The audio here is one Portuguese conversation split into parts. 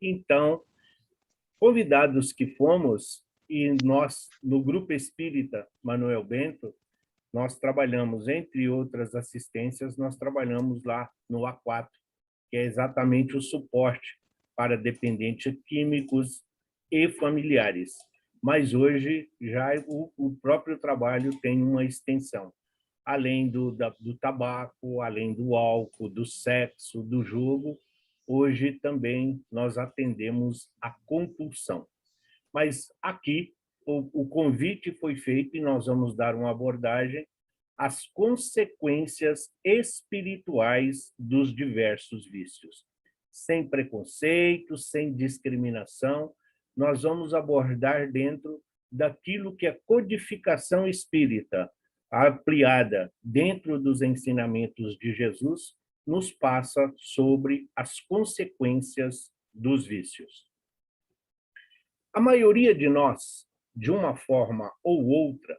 Então, convidados que fomos, e nós, no Grupo Espírita Manuel Bento, nós trabalhamos, entre outras assistências, nós trabalhamos lá no A4, que é exatamente o suporte para dependentes químicos e familiares. Mas hoje já o próprio trabalho tem uma extensão, além do tabaco, além do álcool, do sexo, do jogo, hoje também nós atendemos a compulsão. Mas aqui o convite foi feito e nós vamos dar uma abordagem às consequências espirituais dos diversos vícios. Sem preconceito, sem discriminação, nós vamos abordar dentro daquilo que a codificação espírita, ampliada dentro dos ensinamentos de Jesus, nos passa sobre as consequências dos vícios. A maioria de nós, de uma forma ou outra,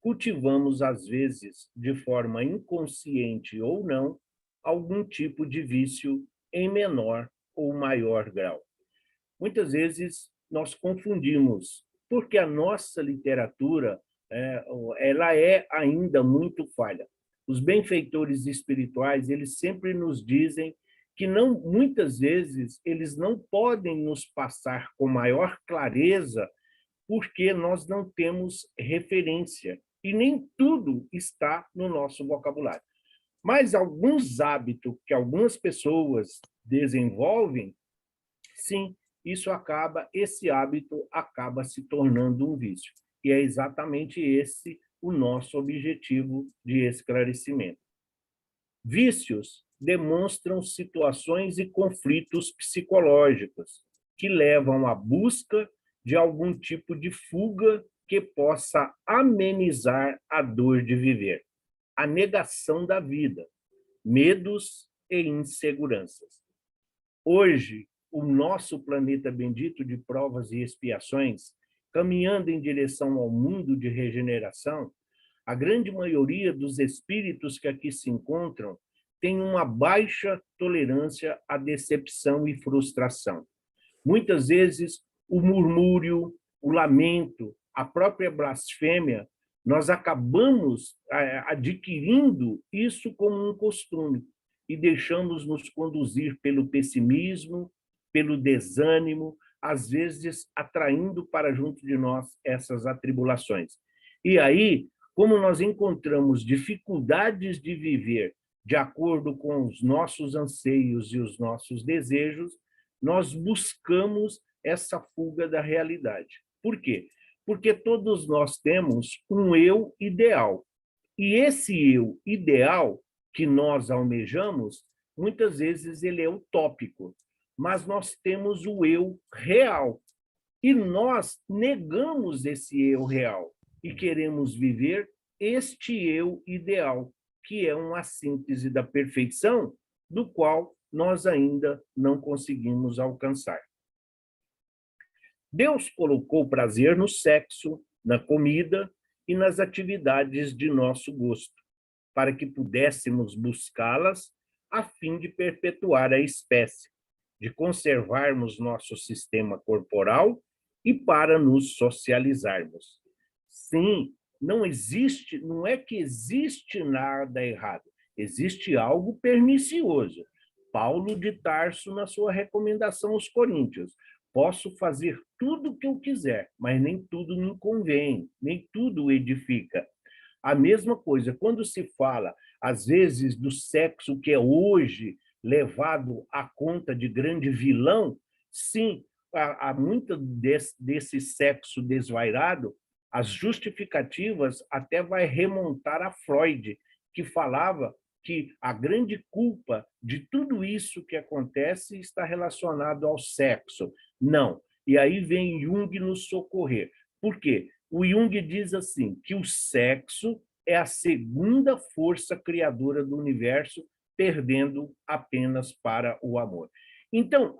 cultivamos, às vezes, de forma inconsciente ou não, algum tipo de vício em menor ou maior grau. Muitas vezes, nós confundimos, porque a nossa literatura ela é ainda muito falha. Os benfeitores espirituais, eles sempre nos dizem que não, muitas vezes eles não podem nos passar com maior clareza porque nós não temos referência e nem tudo está no nosso vocabulário. Mas alguns hábitos que algumas pessoas desenvolvem, sim, esse hábito acaba se tornando um vício. E é exatamente esse o nosso objetivo de esclarecimento. Vícios demonstram situações e conflitos psicológicos que levam à busca de algum tipo de fuga que possa amenizar a dor de viver, a negação da vida, medos e inseguranças. Hoje, o nosso planeta bendito de provas e expiações, caminhando em direção ao mundo de regeneração, a grande maioria dos espíritos que aqui se encontram tem uma baixa tolerância à decepção e frustração. Muitas vezes, o murmúrio, o lamento, a própria blasfêmia, nós acabamos adquirindo isso como um costume e deixamos nos conduzir pelo pessimismo, pelo desânimo, às vezes atraindo para junto de nós essas atribulações. E aí, como nós encontramos dificuldades de viver de acordo com os nossos anseios e os nossos desejos, nós buscamos essa fuga da realidade. Por quê? Porque todos nós temos um eu ideal. E esse eu ideal que nós almejamos, muitas vezes ele é utópico, mas nós temos o eu real. E nós negamos esse eu real e queremos viver este eu ideal, que é uma síntese da perfeição, do qual nós ainda não conseguimos alcançar. Deus colocou prazer no sexo, na comida e nas atividades de nosso gosto, para que pudéssemos buscá-las a fim de perpetuar a espécie, de conservarmos nosso sistema corporal e para nos socializarmos. Sim, não é que existe nada errado, existe algo pernicioso. Paulo de Tarso, na sua recomendação aos Coríntios, posso fazer tudo o que eu quiser, mas nem tudo me convém, nem tudo edifica. A mesma coisa, quando se fala, às vezes, do sexo que é hoje levado à conta de grande vilão, sim, há muito desse sexo desvairado, as justificativas até vai remontar a Freud, que falava que a grande culpa de tudo isso que acontece está relacionado ao sexo. Não. E aí vem Jung nos socorrer. Por quê? O Jung diz assim, que o sexo é a segunda força criadora do universo, perdendo apenas para o amor. Então,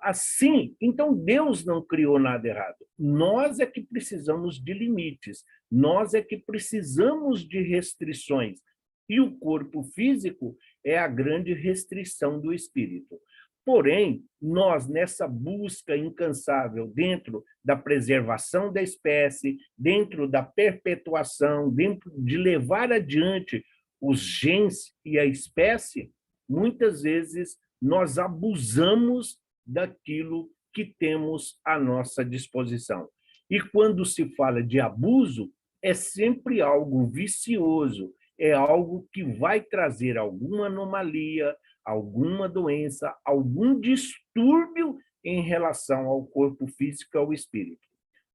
então Deus não criou nada errado. Nós é que precisamos de limites, nós é que precisamos de restrições. E o corpo físico é a grande restrição do espírito. Porém, nós, nessa busca incansável dentro da preservação da espécie, dentro da perpetuação, dentro de levar adiante os genes e a espécie, muitas vezes nós abusamos daquilo que temos à nossa disposição. E quando se fala de abuso, é sempre algo vicioso, é algo que vai trazer alguma anomalia, alguma doença, algum distúrbio em relação ao corpo físico e ao espírito.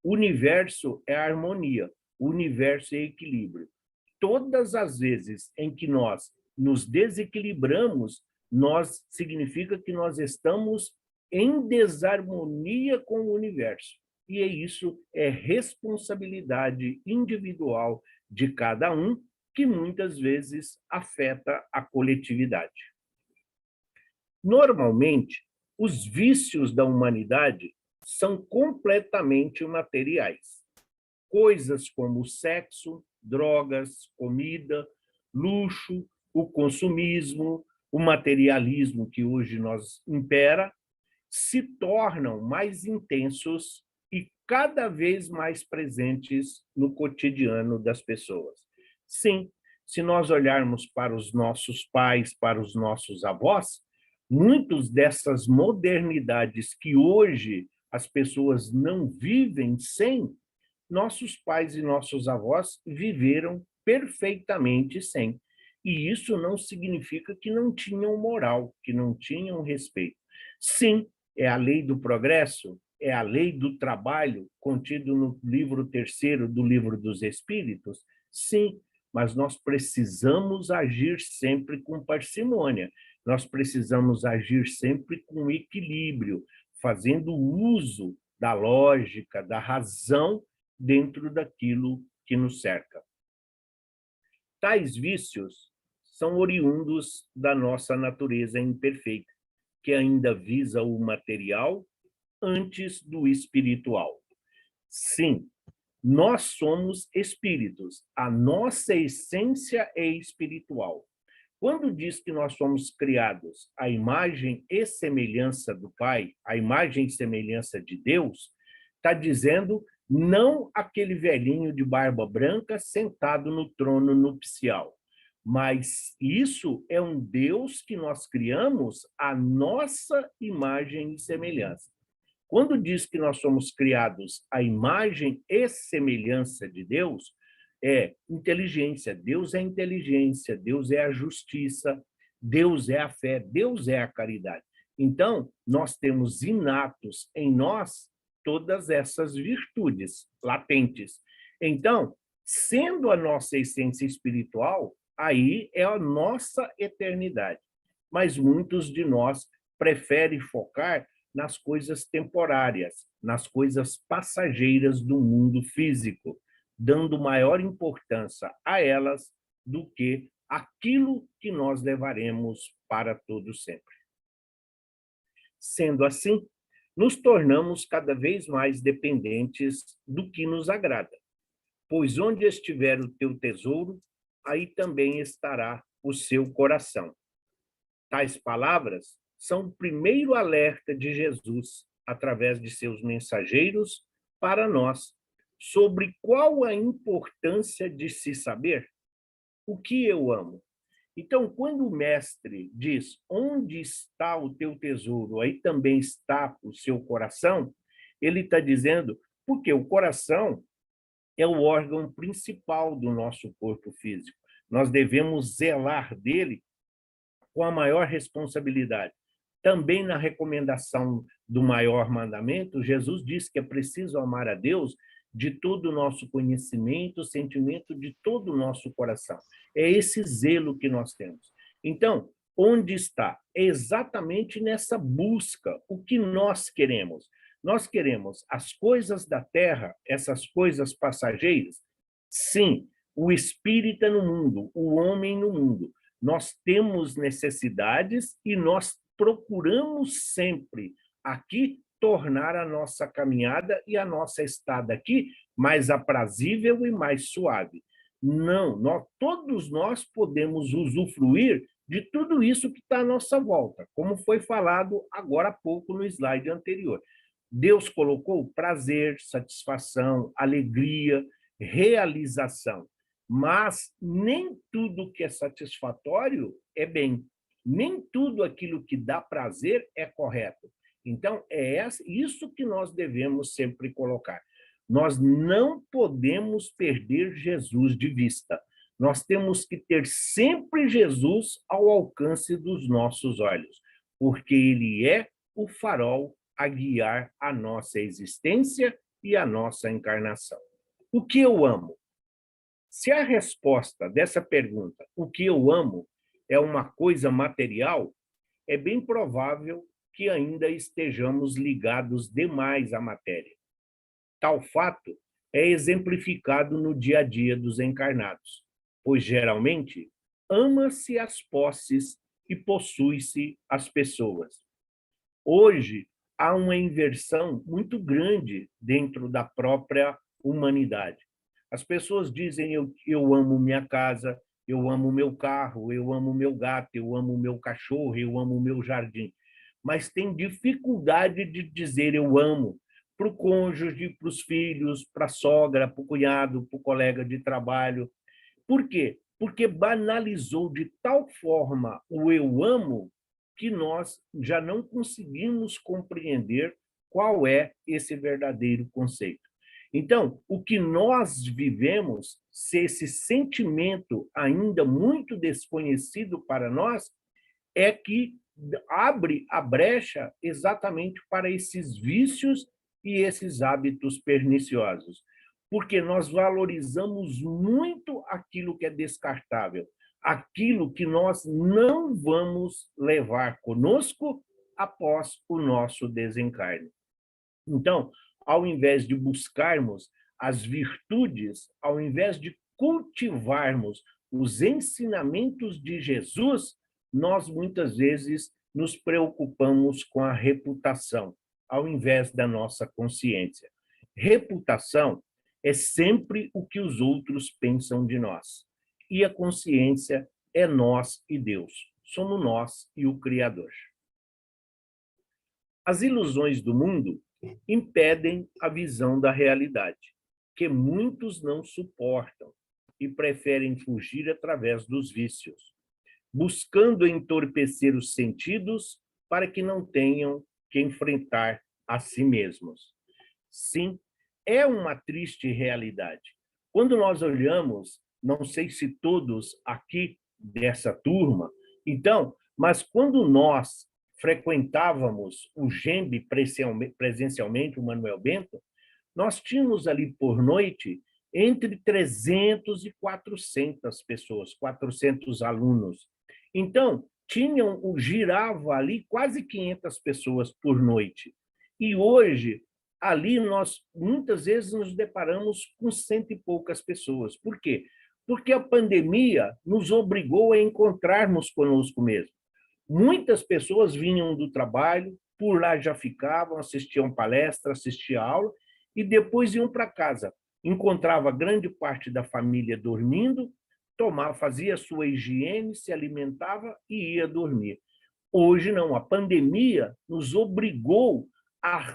O universo é harmonia, o universo é equilíbrio. Todas as vezes em que nós nos desequilibramos, significa que nós estamos em desarmonia com o universo. E isso é responsabilidade individual de cada um, que muitas vezes afeta a coletividade. Normalmente, os vícios da humanidade são completamente materiais. Coisas como sexo, drogas, comida, luxo, o consumismo, o materialismo que hoje nós impera, se tornam mais intensos e cada vez mais presentes no cotidiano das pessoas. Sim, se nós olharmos para os nossos pais, para os nossos avós, muitas dessas modernidades que hoje as pessoas não vivem sem, nossos pais e nossos avós viveram perfeitamente sem. E isso não significa que não tinham moral, que não tinham respeito. Sim, é a lei do progresso, é a lei do trabalho, contido no livro 3º do Livro dos Espíritos? Sim, mas nós precisamos agir sempre com parcimônia, nós precisamos agir sempre com equilíbrio, fazendo uso da lógica, da razão dentro daquilo que nos cerca. Tais vícios são oriundos da nossa natureza imperfeita, que ainda visa o material antes do espiritual. Sim, nós somos espíritos, a nossa essência é espiritual. Quando diz que nós somos criados à imagem e semelhança do Pai, à imagem e semelhança de Deus, está dizendo não aquele velhinho de barba branca sentado no trono nupcial, mas isso é um Deus que nós criamos à nossa imagem e semelhança. Quando diz que nós somos criados à imagem e semelhança de Deus, é inteligência. Deus é inteligência, Deus é a justiça, Deus é a fé, Deus é a caridade. Então, nós temos inatos em nós todas essas virtudes latentes. Então, sendo a nossa essência espiritual, aí é a nossa eternidade. Mas muitos de nós preferem focar nas coisas temporárias, nas coisas passageiras do mundo físico, dando maior importância a elas do que aquilo que nós levaremos para todo sempre. Sendo assim, nos tornamos cada vez mais dependentes do que nos agrada, pois onde estiver o teu tesouro, aí também estará o seu coração. Tais palavras são o primeiro alerta de Jesus, através de seus mensageiros, para nós, sobre qual a importância de se saber o que eu amo. Então, quando o mestre diz, onde está o teu tesouro, aí também está o seu coração, ele está dizendo, porque o coração é o órgão principal do nosso corpo físico. Nós devemos zelar dele com a maior responsabilidade. Também na recomendação do maior mandamento, Jesus diz que é preciso amar a Deus de todo o nosso conhecimento, sentimento, de todo o nosso coração. É esse zelo que nós temos. Então, onde está? É exatamente nessa busca. O que nós queremos? Nós queremos as coisas da terra, essas coisas passageiras? Sim, o espírita no mundo, o homem no mundo. Nós temos necessidades e nós procuramos sempre aqui tornar a nossa caminhada e a nossa estada aqui mais aprazível e mais suave. Não, todos nós podemos usufruir de tudo isso que está à nossa volta, como foi falado agora há pouco no slide anterior. Deus colocou prazer, satisfação, alegria, realização, mas nem tudo que é satisfatório é bem, nem tudo aquilo que dá prazer é correto. Então, é isso que nós devemos sempre colocar. Nós não podemos perder Jesus de vista. Nós temos que ter sempre Jesus ao alcance dos nossos olhos, porque ele é o farol a guiar a nossa existência e a nossa encarnação. O que eu amo? Se a resposta dessa pergunta, o que eu amo, é uma coisa material, é bem provável que ainda estejamos ligados demais à matéria. Tal fato é exemplificado no dia a dia dos encarnados, pois geralmente ama-se as posses e possui-se as pessoas. Hoje há uma inversão muito grande dentro da própria humanidade. As pessoas dizem eu amo minha casa, eu amo meu carro, eu amo meu gato, eu amo meu cachorro, eu amo meu jardim, mas tem dificuldade de dizer eu amo para o cônjuge, para os filhos, para a sogra, para o cunhado, para o colega de trabalho. Por quê? Porque banalizou de tal forma o eu amo que nós já não conseguimos compreender qual é esse verdadeiro conceito. Então, o que nós vivemos, se esse sentimento ainda muito desconhecido para nós, é que abre a brecha exatamente para esses vícios e esses hábitos perniciosos, porque nós valorizamos muito aquilo que é descartável, aquilo que nós não vamos levar conosco após o nosso desencarne. Então, ao invés de buscarmos as virtudes, ao invés de cultivarmos os ensinamentos de Jesus, nós muitas vezes nos preocupamos com a reputação, ao invés da nossa consciência. Reputação é sempre o que os outros pensam de nós. E a consciência é nós e Deus. Somos nós e o Criador. As ilusões do mundo impedem a visão da realidade, que muitos não suportam e preferem fugir através dos vícios, buscando entorpecer os sentidos para que não tenham que enfrentar a si mesmos. Sim, é uma triste realidade. Quando nós olhamos, não sei se todos aqui dessa turma, então, mas quando nós frequentávamos o GEMB presencialmente, o Manuel Bento, nós tínhamos ali por noite entre 300 e 400 pessoas, 400 alunos. Então, girava ali quase 500 pessoas por noite. E hoje, ali nós muitas vezes nos deparamos com 100 e poucas pessoas. Por quê? Porque a pandemia nos obrigou a encontrarmos conosco mesmo. Muitas pessoas vinham do trabalho, por lá já ficavam, assistiam palestra, assistiam aula, e depois iam para casa. Encontrava grande parte da família dormindo, fazia sua higiene, se alimentava e ia dormir. Hoje não, a pandemia nos obrigou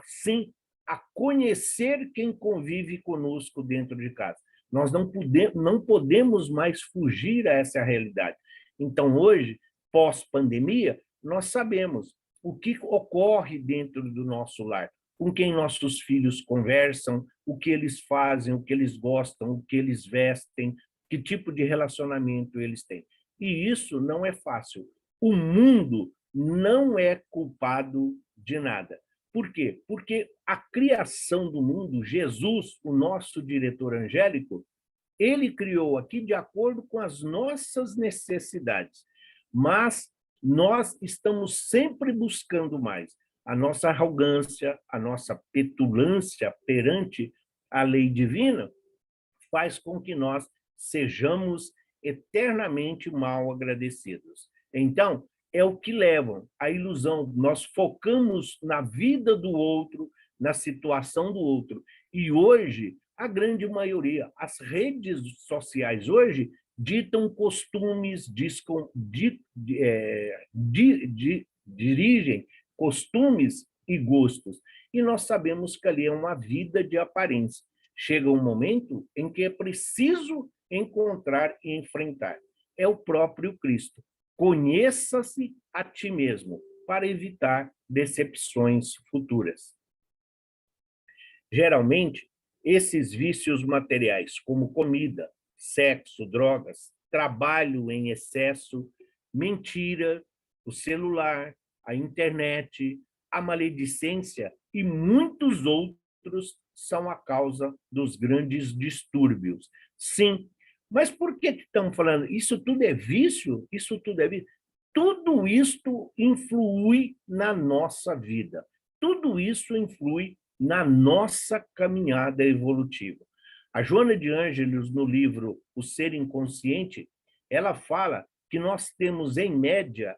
sim, a conhecer quem convive conosco dentro de casa. Nós não podemos mais fugir a essa realidade. Então, hoje, pós-pandemia, nós sabemos o que ocorre dentro do nosso lar, com quem nossos filhos conversam, o que eles fazem, o que eles gostam, o que eles vestem, que tipo de relacionamento eles têm. E isso não é fácil. O mundo não é culpado de nada. Por quê? Porque a criação do mundo, Jesus, o nosso diretor angélico, ele criou aqui de acordo com as nossas necessidades. Mas nós estamos sempre buscando mais. A nossa arrogância, a nossa petulância perante a lei divina faz com que nós sejamos eternamente mal agradecidos. Então, é o que levam à ilusão. Nós focamos na vida do outro, na situação do outro. E hoje, a grande maioria, as redes sociais hoje ditam costumes, dirigem costumes e gostos. E nós sabemos que ali é uma vida de aparência. Chega um momento em que é preciso encontrar e enfrentar. É o próprio Cristo. Conheça-se a ti mesmo para evitar decepções futuras. Geralmente, esses vícios materiais, como comida, sexo, drogas, trabalho em excesso, mentira, o celular, a internet, a maledicência e muitos outros são a causa dos grandes distúrbios. Sim, mas por que estamos falando? Isso tudo é vício? Isso tudo é vício? Tudo isto influi na nossa vida. Tudo isso influi na nossa caminhada evolutiva. A Joana de Ângeles, no livro O Ser Inconsciente, ela fala que nós temos, em média,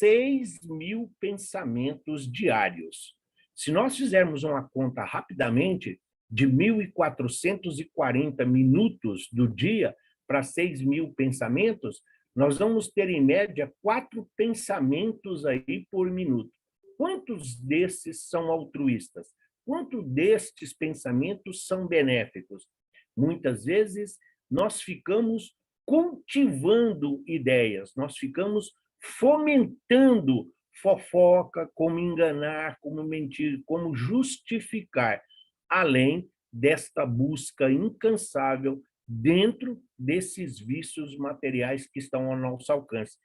6.000 pensamentos diários. Se nós fizermos uma conta rapidamente, de 1.440 minutos do dia para 6.000 pensamentos, nós vamos ter, em média, 4 pensamentos aí por minuto. Quantos desses são altruístas? Quantos destes pensamentos são benéficos? Muitas vezes, nós ficamos cultivando ideias, nós ficamos fomentando fofoca, como enganar, como mentir, como justificar, além desta busca incansável dentro desses vícios materiais que estão ao nosso alcance.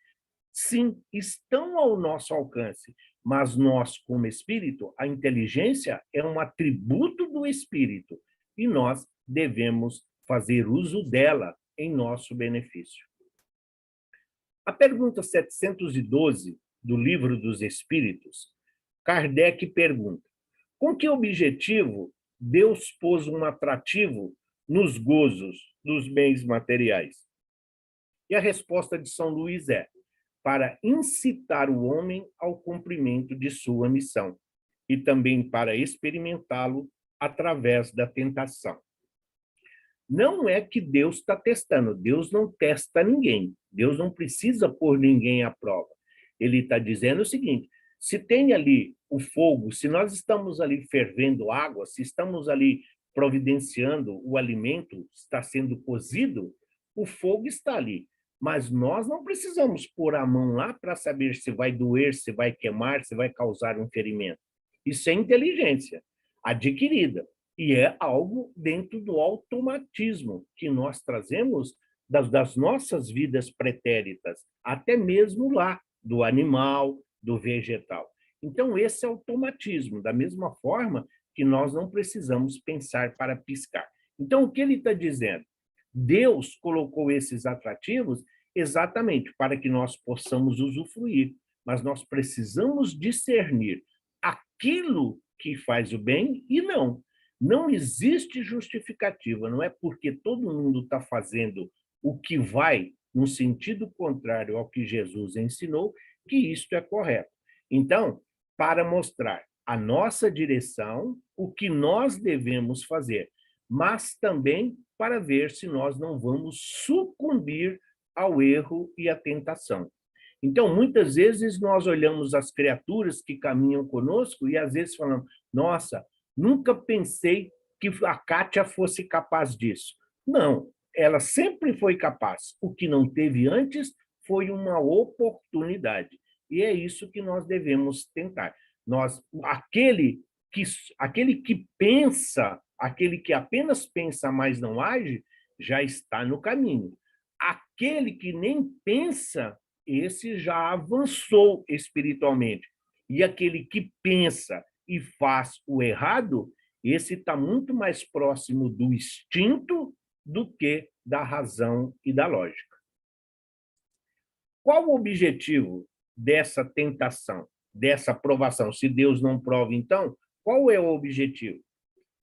Sim, estão ao nosso alcance, mas nós, como espírito, a inteligência é um atributo do espírito e nós devemos fazer uso dela em nosso benefício. A pergunta 712 do Livro dos Espíritos, Kardec pergunta: com que objetivo Deus pôs um atrativo nos gozos dos bens materiais? E a resposta de São Luís é: para incitar o homem ao cumprimento de sua missão e também para experimentá-lo através da tentação. Não é que Deus está testando, Deus não testa ninguém, Deus não precisa pôr ninguém à prova. Ele está dizendo o seguinte: se tem ali o fogo, se nós estamos ali fervendo água, se estamos ali providenciando o alimento, está sendo cozido, o fogo está ali. Mas nós não precisamos pôr a mão lá para saber se vai doer, se vai queimar, se vai causar um ferimento. Isso é inteligência adquirida. E é algo dentro do automatismo que nós trazemos das nossas vidas pretéritas, até mesmo lá, do animal, do vegetal. Então, esse é o automatismo, da mesma forma que nós não precisamos pensar para piscar. Então, o que ele está dizendo? Deus colocou esses atrativos exatamente para que nós possamos usufruir, mas nós precisamos discernir aquilo que faz o bem e não. Não existe justificativa, não é porque todo mundo está fazendo o que vai no sentido contrário ao que Jesus ensinou que isto é correto. Então, para mostrar a nossa direção, o que nós devemos fazer, mas também para ver se nós não vamos sucumbir ao erro e à tentação. Então, muitas vezes nós olhamos as criaturas que caminham conosco e às vezes falamos: nossa, nunca pensei que a Kátia fosse capaz disso. Não, ela sempre foi capaz. O que não teve antes foi uma oportunidade. E é isso que nós devemos tentar. Aquele que pensa, aquele que apenas pensa, mas não age, já está no caminho. Aquele que nem pensa, esse já avançou espiritualmente. E aquele que pensa e faz o errado, esse está muito mais próximo do instinto do que da razão e da lógica. Qual o objetivo dessa tentação, dessa provação? Se Deus não prova, então, qual é o objetivo?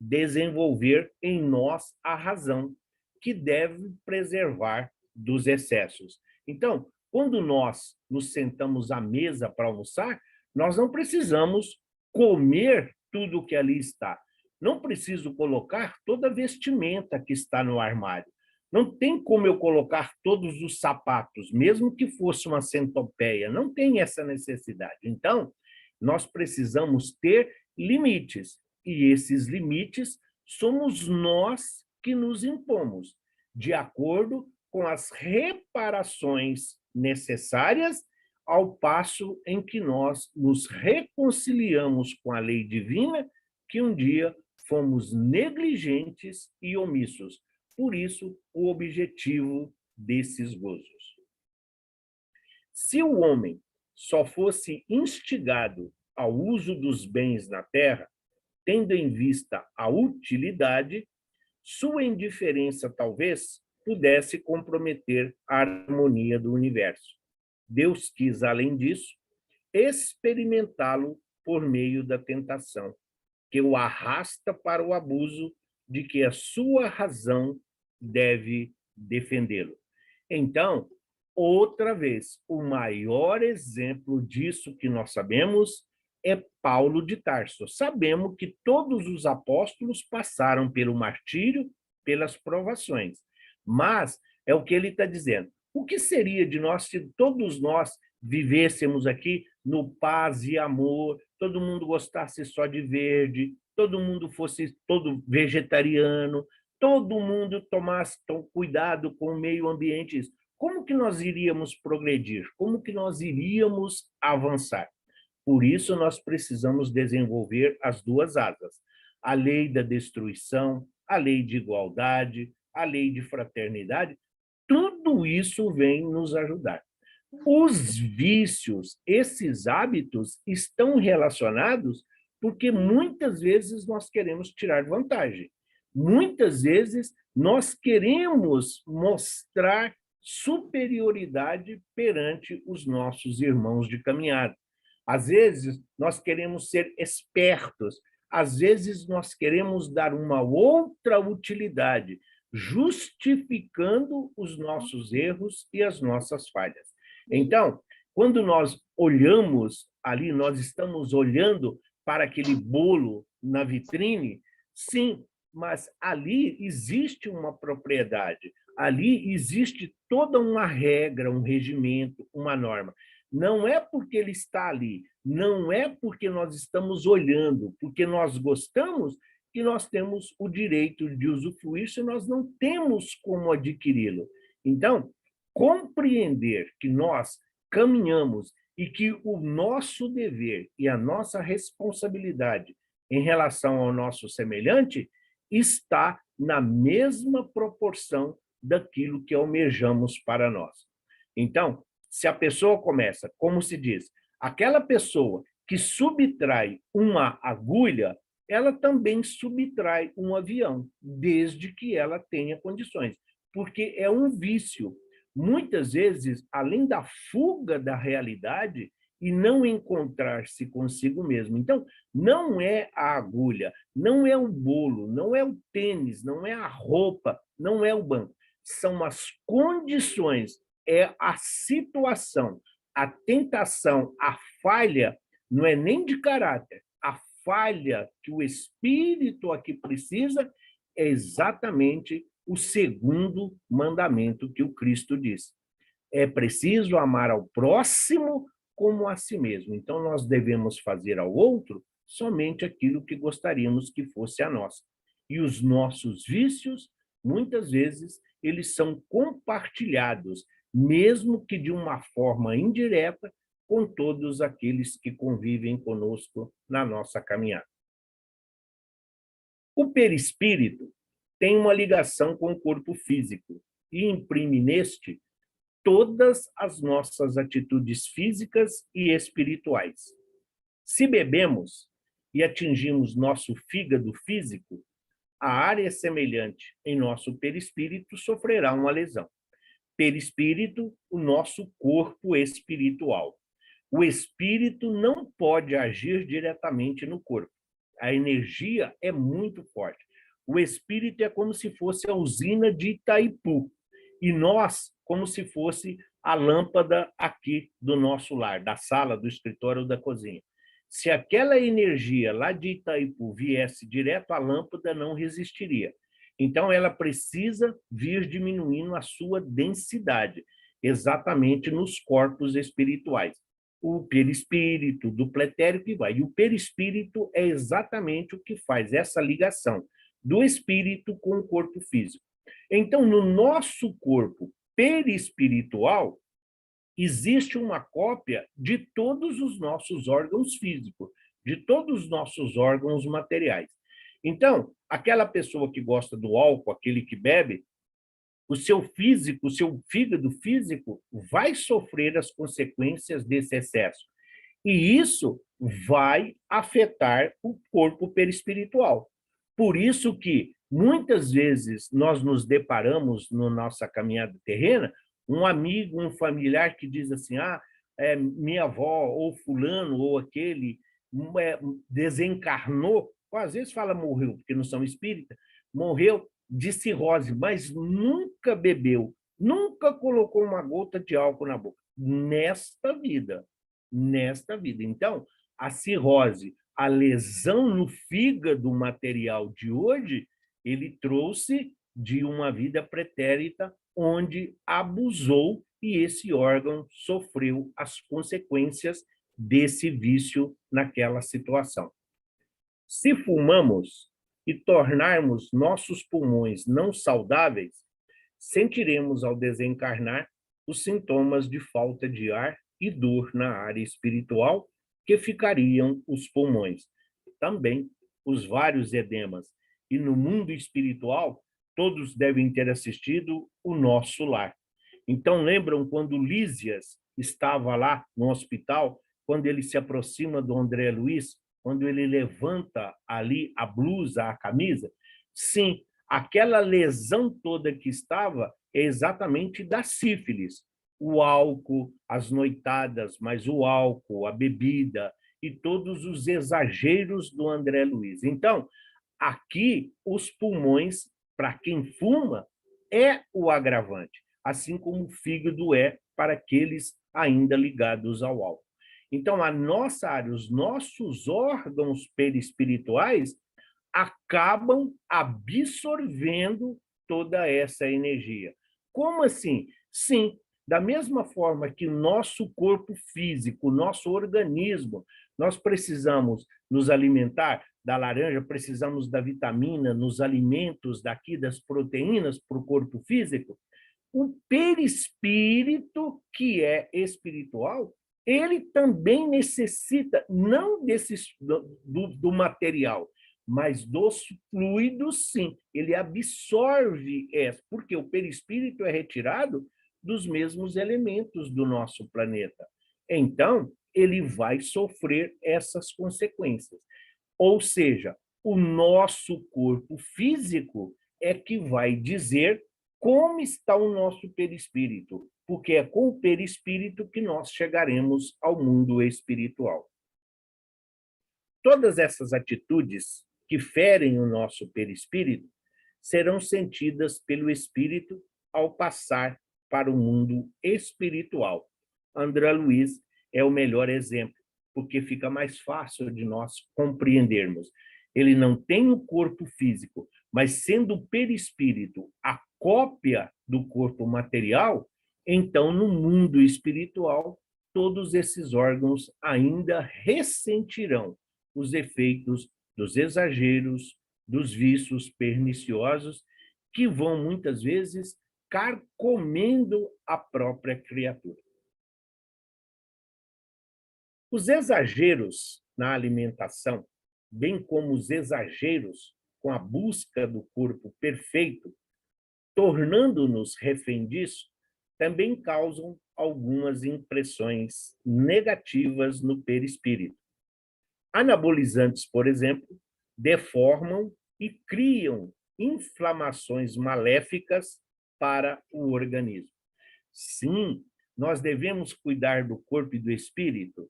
Desenvolver em nós a razão, que deve preservar dos excessos. Então, quando nós nos sentamos à mesa para almoçar, nós não precisamos comer tudo que ali está. Não preciso colocar toda a vestimenta que está no armário. Não tem como eu colocar todos os sapatos, mesmo que fosse uma centopeia, não tem essa necessidade. Então, nós precisamos ter limites, e esses limites somos nós que nos impomos, de acordo com as reparações necessárias, ao passo em que nós nos reconciliamos com a lei divina, que um dia fomos negligentes e omissos. Por isso, o objetivo desses gozos. Se o homem só fosse instigado ao uso dos bens na terra, tendo em vista a utilidade, sua indiferença talvez pudesse comprometer a harmonia do universo. Deus quis, além disso, experimentá-lo por meio da tentação, que o arrasta para o abuso de que a sua razão deve defendê-lo. Então, outra vez, o maior exemplo disso que nós sabemos é Paulo de Tarso. Sabemos que todos os apóstolos passaram pelo martírio, pelas provações, mas é o que ele está dizendo. O que seria de nós se todos nós vivêssemos aqui no paz e amor, todo mundo gostasse só de verde, todo mundo fosse todo vegetariano, todo mundo tomasse cuidado com o meio ambiente? Como que nós iríamos progredir? Como que nós iríamos avançar? Por isso, nós precisamos desenvolver as duas asas: a lei da destruição, a lei de igualdade, a lei de fraternidade. Tudo isso vem nos ajudar. Os vícios, esses hábitos, estão relacionados porque muitas vezes nós queremos tirar vantagem. Muitas vezes nós queremos mostrar superioridade perante os nossos irmãos de caminhada. Às vezes nós queremos ser espertos, às vezes nós queremos dar uma outra utilidade, justificando os nossos erros e as nossas falhas. Então, quando nós olhamos ali, nós estamos olhando para aquele bolo na vitrine, sim, mas ali existe uma propriedade, ali existe toda uma regra, um regimento, uma norma. Não é porque ele está ali, não é porque nós estamos olhando, porque nós gostamos, que nós temos o direito de usufruir se nós não temos como adquiri-lo. Então, compreender que nós caminhamos e que o nosso dever e a nossa responsabilidade em relação ao nosso semelhante está na mesma proporção daquilo que almejamos para nós. Então, se a pessoa começa, como se diz, aquela pessoa que subtrai uma agulha, ela também subtrai um avião, desde que ela tenha condições, porque é um vício. Muitas vezes, além da fuga da realidade e não encontrar-se consigo mesmo. Então, não é a agulha, não é o bolo, não é o tênis, não é a roupa, não é o banco. São as condições, é a situação, a tentação, a falha, não é nem de caráter. A falha que o espírito aqui precisa é exatamente o segundo mandamento que o Cristo diz. É preciso amar ao próximo como a si mesmo. Então, nós devemos fazer ao outro somente aquilo que gostaríamos que fosse a nós. E os nossos vícios, muitas vezes, eles são compartilhados, mesmo que de uma forma indireta, com todos aqueles que convivem conosco na nossa caminhada. O perispírito tem uma ligação com o corpo físico e imprime neste todas as nossas atitudes físicas e espirituais. Se bebemos e atingimos nosso fígado físico, a área semelhante em nosso perispírito sofrerá uma lesão. Perispírito, o nosso corpo espiritual. O espírito não pode agir diretamente no corpo. A energia é muito forte. O espírito é como se fosse a usina de Itaipu, e nós como se fosse a lâmpada aqui do nosso lar, da sala, do escritório ou da cozinha. Se aquela energia lá de Itaipu viesse direto à lâmpada, não resistiria. Então, ela precisa vir diminuindo a sua densidade, exatamente nos corpos espirituais. O perispírito, do pretérito e vai. E o perispírito é exatamente o que faz essa ligação do espírito com o corpo físico. Então, no nosso corpo perispiritual, existe uma cópia de todos os nossos órgãos físicos, de todos os nossos órgãos materiais. Então, aquela pessoa que gosta do álcool, aquele que bebe, o seu físico, o seu fígado físico vai sofrer as consequências desse excesso. E isso vai afetar o corpo perispiritual. Por isso que, muitas vezes, nós nos deparamos, na nossa caminhada terrena, um amigo, um familiar que diz assim, minha avó, ou fulano, ou aquele, desencarnou, ou às vezes fala morreu, porque não são espíritas, morreu de cirrose, mas nunca bebeu, nunca colocou uma gota de álcool na boca, nesta vida. Então, a cirrose, a lesão no fígado material de hoje, ele trouxe de uma vida pretérita onde abusou e esse órgão sofreu as consequências desse vício naquela situação. Se fumamos e tornarmos nossos pulmões não saudáveis, sentiremos ao desencarnar os sintomas de falta de ar e dor na área espiritual que ficariam os pulmões. Também os vários edemas. E no mundo espiritual, todos devem ter assistido o Nosso Lar. Então, lembram quando Lísias estava lá no hospital, quando ele se aproxima do André Luiz, quando ele levanta ali a blusa, a camisa? Sim, aquela lesão toda que estava é exatamente da sífilis. O álcool, as noitadas, mas o álcool, a bebida e todos os exageros do André Luiz. Então, aqui, os pulmões, para quem fuma, é o agravante, assim como o fígado é para aqueles ainda ligados ao álcool. Então, a nossa área, os nossos órgãos perispirituais acabam absorvendo toda essa energia. Como assim? Sim, da mesma forma que o nosso corpo físico, o nosso organismo, nós precisamos nos alimentar da laranja, precisamos da vitamina nos alimentos daqui, das proteínas para o corpo físico, o perispírito, que é espiritual, ele também necessita, não do material, mas dos fluidos, sim. Ele absorve essa, porque o perispírito é retirado dos mesmos elementos do nosso planeta. Então, ele vai sofrer essas consequências. Ou seja, o nosso corpo físico é que vai dizer como está o nosso perispírito, porque é com o perispírito que nós chegaremos ao mundo espiritual. Todas essas atitudes que ferem o nosso perispírito serão sentidas pelo espírito ao passar para o mundo espiritual. André Luiz é o melhor exemplo, porque fica mais fácil de nós compreendermos. Ele não tem o corpo físico, mas sendo o perispírito a cópia do corpo material, então no mundo espiritual, todos esses órgãos ainda ressentirão os efeitos dos exageros, dos vícios perniciosos, que vão muitas vezes carcomendo a própria criatura. Os exageros na alimentação, bem como os exageros com a busca do corpo perfeito, tornando-nos refém disso, também causam algumas impressões negativas no perispírito. Anabolizantes, por exemplo, deformam e criam inflamações maléficas para o organismo. Sim, nós devemos cuidar do corpo e do espírito.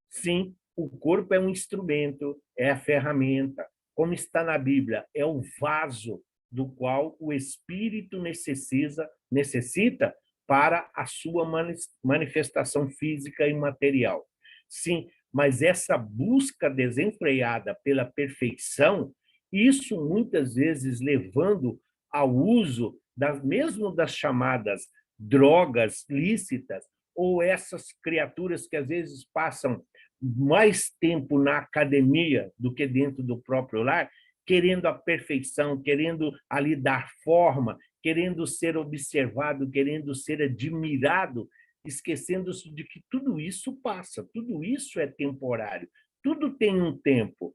Sim, o corpo é um instrumento, é a ferramenta. Como está na Bíblia, é o vaso do qual o espírito necessita para a sua manifestação física e material. Sim, mas essa busca desenfreada pela perfeição, isso muitas vezes levando ao uso mesmo das chamadas drogas lícitas, ou essas criaturas que às vezes passam mais tempo na academia do que dentro do próprio lar, querendo a perfeição, querendo ali dar forma, querendo ser observado, querendo ser admirado, esquecendo-se de que tudo isso passa, tudo isso é temporário, tudo tem um tempo.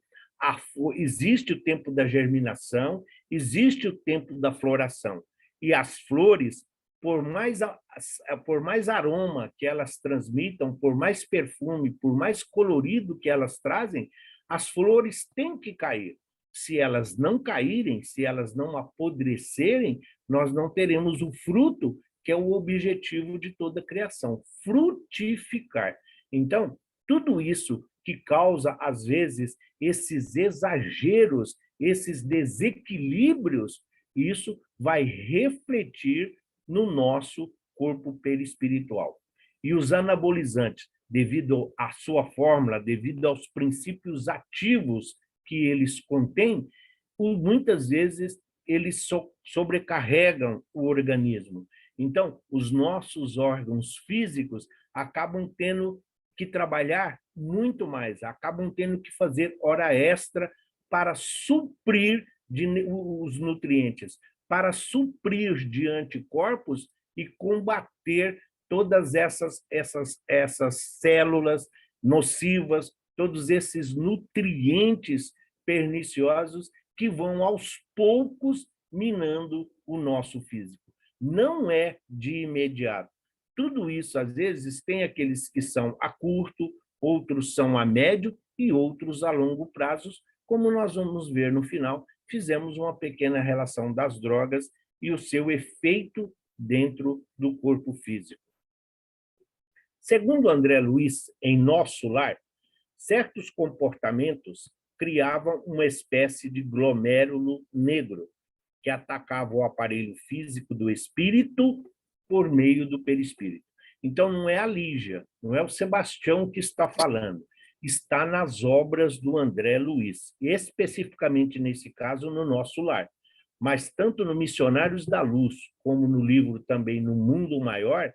Existe o tempo da germinação, existe o tempo da floração. E as flores, por mais aroma que elas transmitam, por mais perfume, por mais colorido que elas trazem, as flores têm que cair. Se elas não caírem, se elas não apodrecerem, nós não teremos o fruto, que é o objetivo de toda a criação, frutificar. Então, tudo isso que causa, às vezes, esses exageros, esses desequilíbrios, isso vai refletir no nosso corpo perispiritual. E os anabolizantes, devido à sua fórmula, devido aos princípios ativos que eles contêm, muitas vezes eles sobrecarregam o organismo. Então, os nossos órgãos físicos acabam tendo que trabalhar muito mais, acabam tendo que fazer hora extra para suprir os nutrientes, para suprir de anticorpos e combater todas essas células nocivas, todos esses nutrientes perniciosos que vão aos poucos minando o nosso físico. Não é de imediato. Tudo isso, às vezes, tem aqueles que são a curto, outros são a médio e outros a longo prazo, como nós vamos ver no final. Fizemos uma pequena relação das drogas e o seu efeito dentro do corpo físico. Segundo André Luiz, em Nosso Lar, certos comportamentos criavam uma espécie de glomérulo negro que atacava o aparelho físico do espírito por meio do perispírito. Então, não é a Lígia, não é o Sebastião que está falando, está nas obras do André Luiz, especificamente nesse caso no Nosso Lar. Mas tanto no Missionários da Luz, como no livro também No Mundo Maior,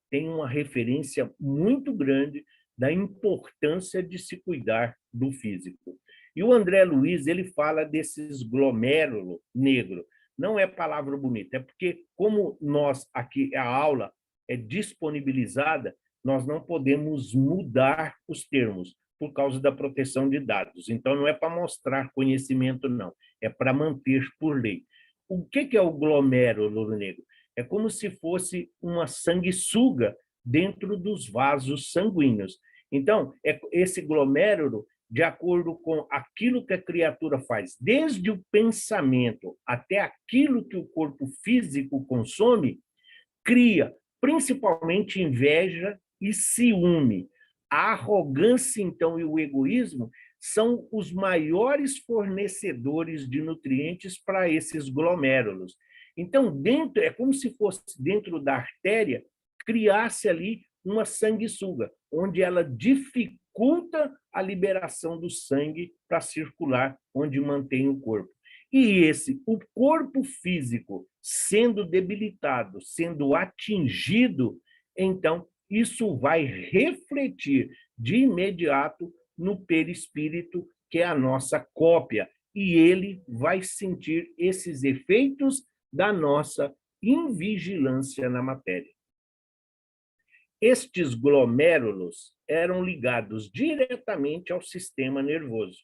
tem uma referência muito grande da importância de se cuidar do físico. E o André Luiz, ele fala desses glomérulo negro. Não é palavra bonita, é porque como nós aqui, a aula é disponibilizada, nós não podemos mudar os termos por causa da proteção de dados. Então, não é para mostrar conhecimento, não. É para manter por lei. O que é o glomérulo negro? É como se fosse uma sanguessuga dentro dos vasos sanguíneos. Então, esse glomérulo, de acordo com aquilo que a criatura faz, desde o pensamento até aquilo que o corpo físico consome, cria principalmente inveja e ciúme. A arrogância, então, e o egoísmo são os maiores fornecedores de nutrientes para esses glomérulos. Então, é como se fosse dentro da artéria, criasse ali uma sanguessuga, onde ela dificulta a liberação do sangue para circular, onde mantém o corpo. E o corpo físico sendo debilitado, sendo atingido, então isso vai refletir de imediato no perispírito, que é a nossa cópia, e ele vai sentir esses efeitos da nossa invigilância na matéria. Estes glomérulos eram ligados diretamente ao sistema nervoso,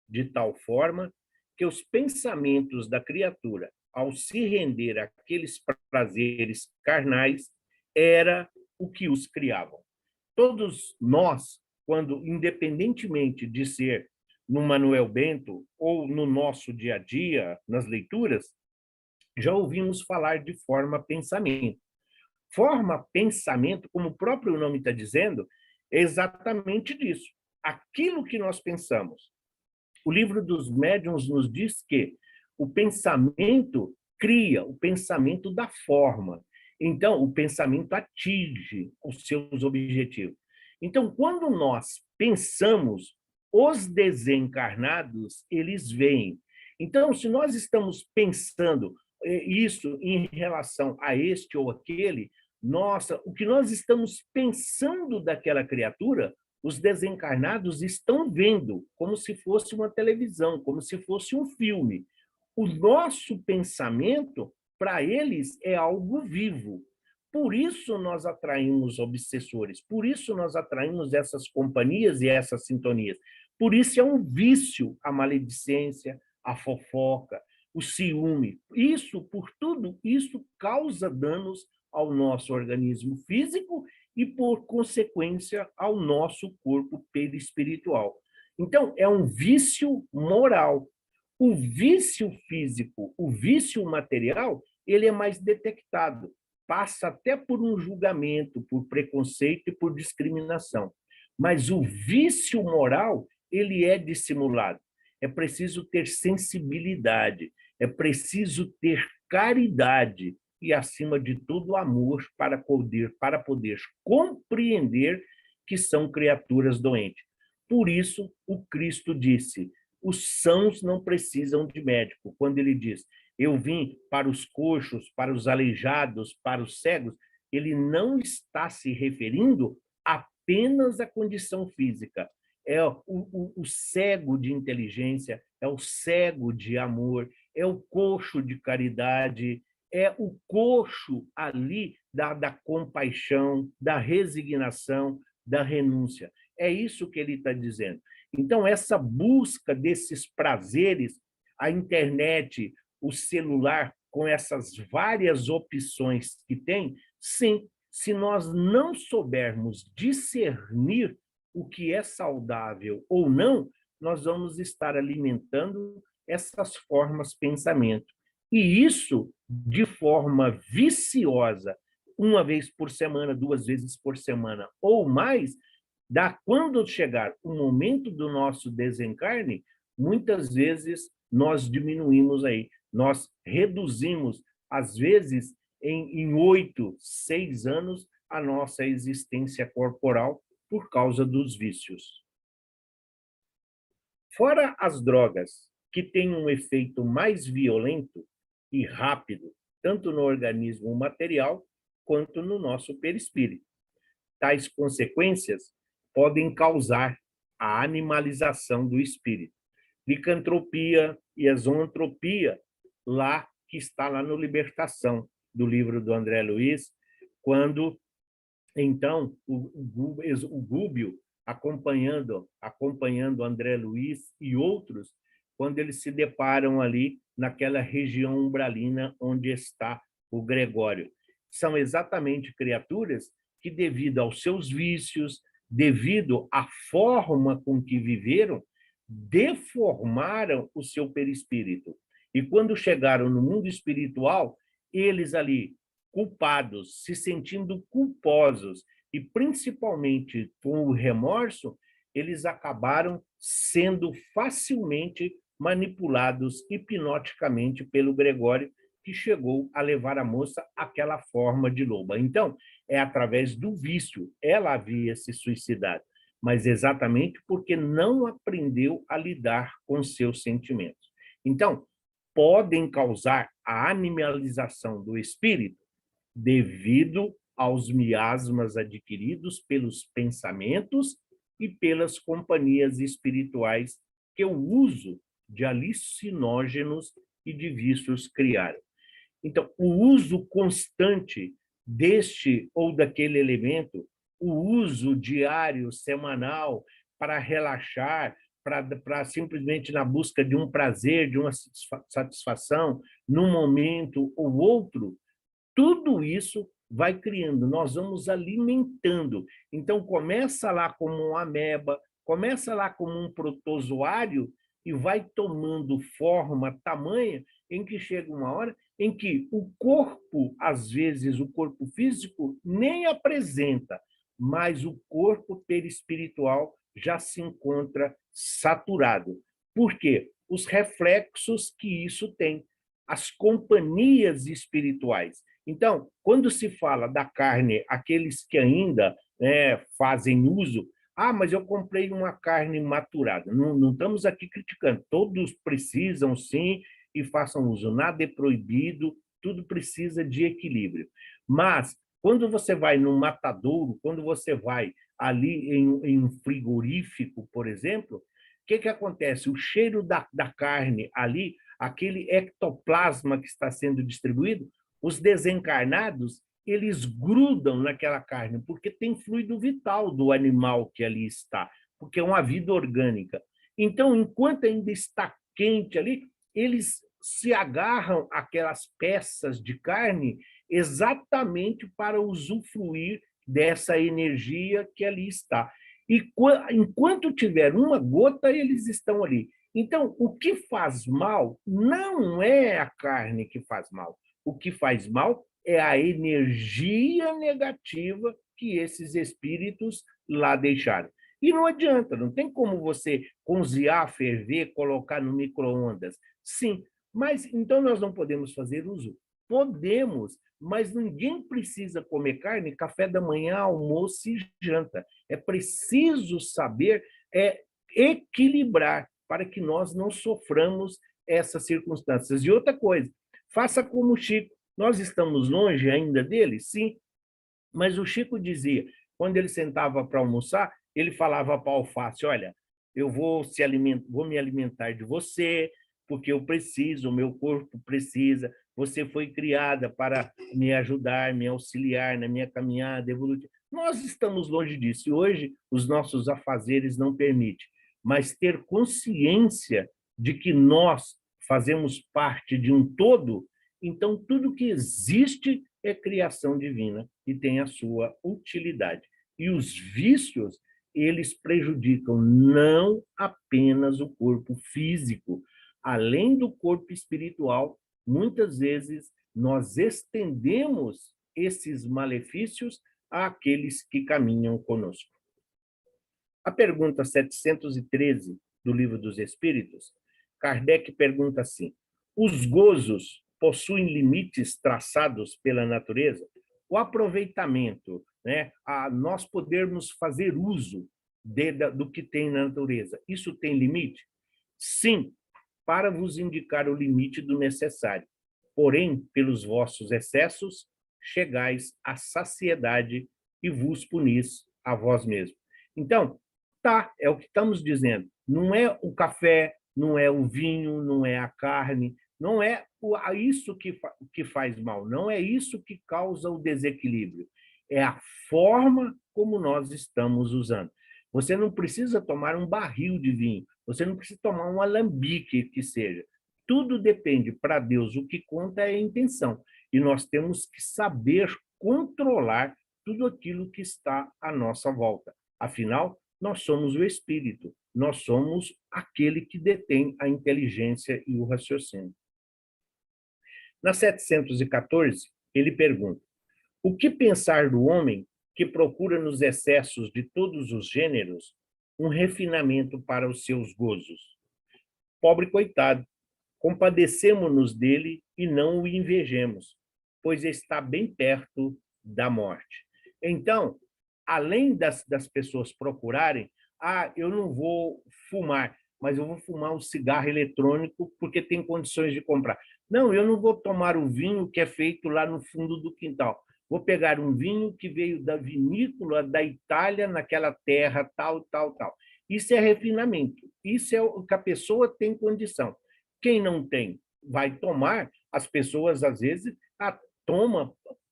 de tal forma que os pensamentos da criatura, ao se render àqueles prazeres carnais, era o que os criavam. Todos nós, quando, independentemente de ser no Manuel Bento ou no nosso dia a dia, nas leituras, já ouvimos falar de forma-pensamento. Forma-pensamento, como o próprio nome está dizendo, é exatamente disso. Aquilo que nós pensamos. O livro dos médiuns nos diz que o pensamento cria o pensamento da forma. Então, o pensamento atinge os seus objetivos. Então, quando nós pensamos, os desencarnados, eles vêm. Então, se nós estamos pensando isso em relação a este ou aquele, nossa, o que nós estamos pensando daquela criatura, os desencarnados estão vendo, como se fosse uma televisão, como se fosse um filme. O nosso pensamento, para eles, é algo vivo. Por isso nós atraímos obsessores, por isso nós atraímos essas companhias e essas sintonias. Por isso é um vício a maledicência, a fofoca, o ciúme. Isso, por tudo, isso causa danos ao nosso organismo físico e, por consequência, ao nosso corpo perispiritual. Então, é um vício moral. O vício físico, o vício material, ele é mais detectado, passa até por um julgamento, por preconceito e por discriminação. Mas o vício moral, ele é dissimulado. É preciso ter sensibilidade, é preciso ter caridade e, acima de tudo, amor para poder compreender que são criaturas doentes. Por isso, o Cristo disse: os sãos não precisam de médico. Quando ele diz: eu vim para os coxos, para os aleijados, para os cegos, ele não está se referindo apenas à condição física. É o cego de inteligência, é o cego de amor, é o coxo de caridade, é o coxo ali da compaixão, da resignação, da renúncia. É isso que ele está dizendo. Então, essa busca desses prazeres, a internet, o celular, com essas várias opções que tem, sim, se nós não soubermos discernir o que é saudável ou não, nós vamos estar alimentando essas formas de pensamento. E isso, de forma viciosa, uma vez por semana, 2 vezes por semana ou mais, quando chegar o momento do nosso desencarne, muitas vezes nós diminuímos aí, nós reduzimos, às vezes, em 8, 6 anos, a nossa existência corporal por causa dos vícios. Fora as drogas, que têm um efeito mais violento e rápido, tanto no organismo material quanto no nosso perispírito. Tais consequências podem causar a animalização do espírito. Licantropia e a zoantropia, lá que está lá no Libertação, do livro do André Luiz, quando, então, o Gúbio, acompanhando André Luiz e outros, quando eles se deparam ali naquela região umbralina onde está o Gregório. São exatamente criaturas que, devido aos seus vícios, devido à forma com que viveram, deformaram o seu perispírito. E quando chegaram no mundo espiritual, eles ali, culpados, se sentindo culposos, e principalmente com o remorso, eles acabaram sendo facilmente manipulados hipnoticamente pelo Gregório, que chegou a levar a moça àquela forma de loba. Então, é através do vício. Ela havia se suicidado, mas exatamente porque não aprendeu a lidar com seus sentimentos. Então, podem causar a animalização do espírito devido aos miasmas adquiridos pelos pensamentos e pelas companhias espirituais que o uso de alucinógenos e de vícios criaram. Então, o uso constante deste ou daquele elemento, o uso diário, semanal, para relaxar, para simplesmente na busca de um prazer, de uma satisfação, num momento ou outro, tudo isso vai criando, nós vamos alimentando. Então, começa lá como uma ameba, começa lá como um protozoário e vai tomando forma tamanha em que chega uma hora em que o corpo, às vezes, o corpo físico nem apresenta, mas o corpo perispiritual já se encontra saturado. Por quê? Os reflexos que isso tem, as companhias espirituais. Então, quando se fala da carne, aqueles que ainda fazem uso, mas eu comprei uma carne maturada. Não, não estamos aqui criticando, todos precisam, sim, e façam uso. Nada é proibido, tudo precisa de equilíbrio. Mas, quando você vai num matadouro, quando você vai ali em um frigorífico, por exemplo, o que acontece? O cheiro da carne ali, aquele ectoplasma que está sendo distribuído, os desencarnados, eles grudam naquela carne, porque tem fluido vital do animal que ali está, porque é uma vida orgânica. Então, enquanto ainda está quente ali, eles se agarram àquelas peças de carne exatamente para usufruir dessa energia que ali está. E enquanto tiver uma gota, eles estão ali. Então, o que faz mal não é a carne que faz mal. O que faz mal é a energia negativa que esses espíritos lá deixaram. E não adianta, não tem como você cozinhar, ferver, colocar no micro-ondas. Sim, mas então nós não podemos fazer uso? Podemos, mas ninguém precisa comer carne café da manhã, almoço e janta. É preciso saber equilibrar para que nós não soframos essas circunstâncias. E outra coisa, faça como o Chico. Nós estamos longe ainda dele? Sim, mas o Chico dizia, quando ele sentava para almoçar, ele falava para a alface, olha, eu vou me alimentar de você, porque eu preciso, o meu corpo precisa, você foi criada para me ajudar, me auxiliar na minha caminhada evolutiva. Nós estamos longe disso, e hoje os nossos afazeres não permitem, mas ter consciência de que nós fazemos parte de um todo, então tudo que existe é criação divina e tem a sua utilidade. E os vícios, eles prejudicam não apenas o corpo físico, além do corpo espiritual, muitas vezes nós estendemos esses malefícios àqueles que caminham conosco. A pergunta 713 do Livro dos Espíritos, Kardec pergunta assim: os gozos possuem limites traçados pela natureza? O aproveitamento, né, a nós podermos fazer uso do que tem na natureza, isso tem limite? Sim, para vos indicar o limite do necessário. Porém, pelos vossos excessos, chegais à saciedade e vos punis a vós mesmos. Então, tá, é o que estamos dizendo. Não é o café, não é o vinho, não é a carne, não é isso que faz mal, não é isso que causa o desequilíbrio. É a forma como nós estamos usando. Você não precisa tomar um barril de vinho, você não precisa tomar um alambique que seja. Tudo depende, para Deus, o que conta é a intenção. E nós temos que saber controlar tudo aquilo que está à nossa volta. Afinal, nós somos o espírito, nós somos aquele que detém a inteligência e o raciocínio. Na 714, ele pergunta: o que pensar do homem que procura nos excessos de todos os gêneros um refinamento para os seus gozos? Pobre coitado, compadecemo-nos dele e não o invejemos, pois está bem perto da morte. Então, além das pessoas procurarem, eu não vou fumar, mas eu vou fumar um cigarro eletrônico porque tem condições de comprar. Não, eu não vou tomar o vinho que é feito lá no fundo do quintal. Vou pegar um vinho que veio da vinícola da Itália, naquela terra tal, tal, tal. Isso é refinamento. Isso é o que a pessoa tem condição. Quem não tem, vai tomar. As pessoas, às vezes,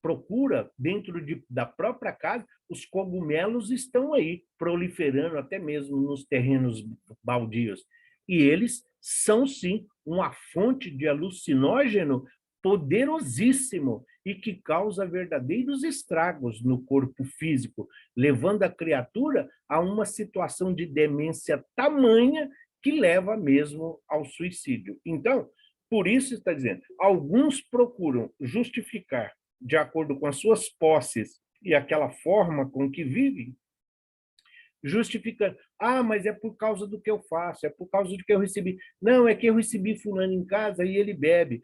procura dentro da própria casa, os cogumelos estão aí, proliferando até mesmo nos terrenos baldios. E eles são, sim, uma fonte de alucinógeno poderosíssimo e que causa verdadeiros estragos no corpo físico, levando a criatura a uma situação de demência tamanha que leva mesmo ao suicídio. Então, por isso está dizendo, alguns procuram justificar, de acordo com as suas posses e aquela forma com que vivem, justificando, mas é por causa do que eu faço, é por causa do que eu recebi. Não, é que eu recebi fulano em casa e ele bebe.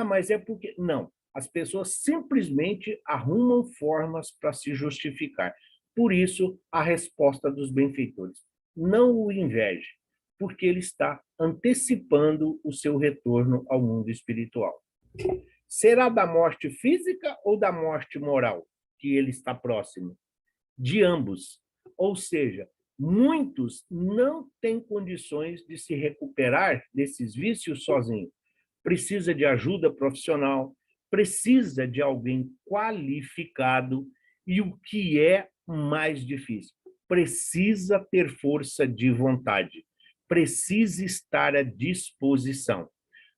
Mas é porque... Não, as pessoas simplesmente arrumam formas para se justificar. Por isso, a resposta dos benfeitores: não o inveje, porque ele está antecipando o seu retorno ao mundo espiritual. Será da morte física ou da morte moral que ele está próximo? De ambos. Ou seja, muitos não têm condições de se recuperar desses vícios sozinhos. Precisa de ajuda profissional, precisa de alguém qualificado e o que é mais difícil, precisa ter força de vontade, precisa estar à disposição.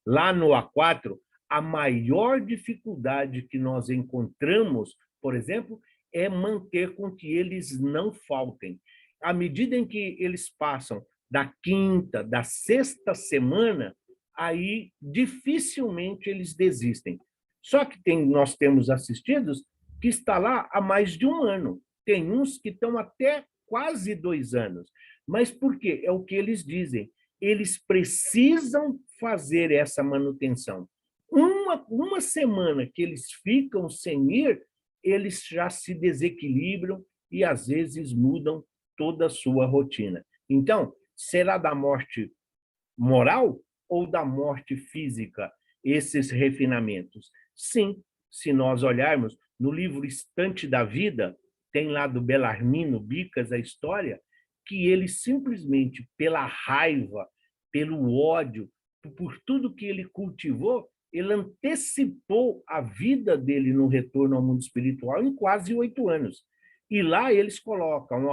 Lá no A4, a maior dificuldade que nós encontramos, por exemplo, é manter com que eles não faltem. À medida em que eles passam da quinta, da sexta semana, aí dificilmente eles desistem. Só que nós temos assistidos que está lá há mais de um ano. Tem uns que estão até quase 2 anos. Mas por quê? É o que eles dizem. Eles precisam fazer essa manutenção. Uma semana que eles ficam sem ir, eles já se desequilibram e, às vezes, mudam toda a sua rotina. Então, será da morte moral ou da morte física esses refinamentos? Sim, se nós olharmos no livro Estante da Vida, tem lá do Belarmino Bicas a história, que ele simplesmente, pela raiva, pelo ódio, por tudo que ele cultivou, ele antecipou a vida dele no retorno ao mundo espiritual em quase 8 anos. E lá eles colocam,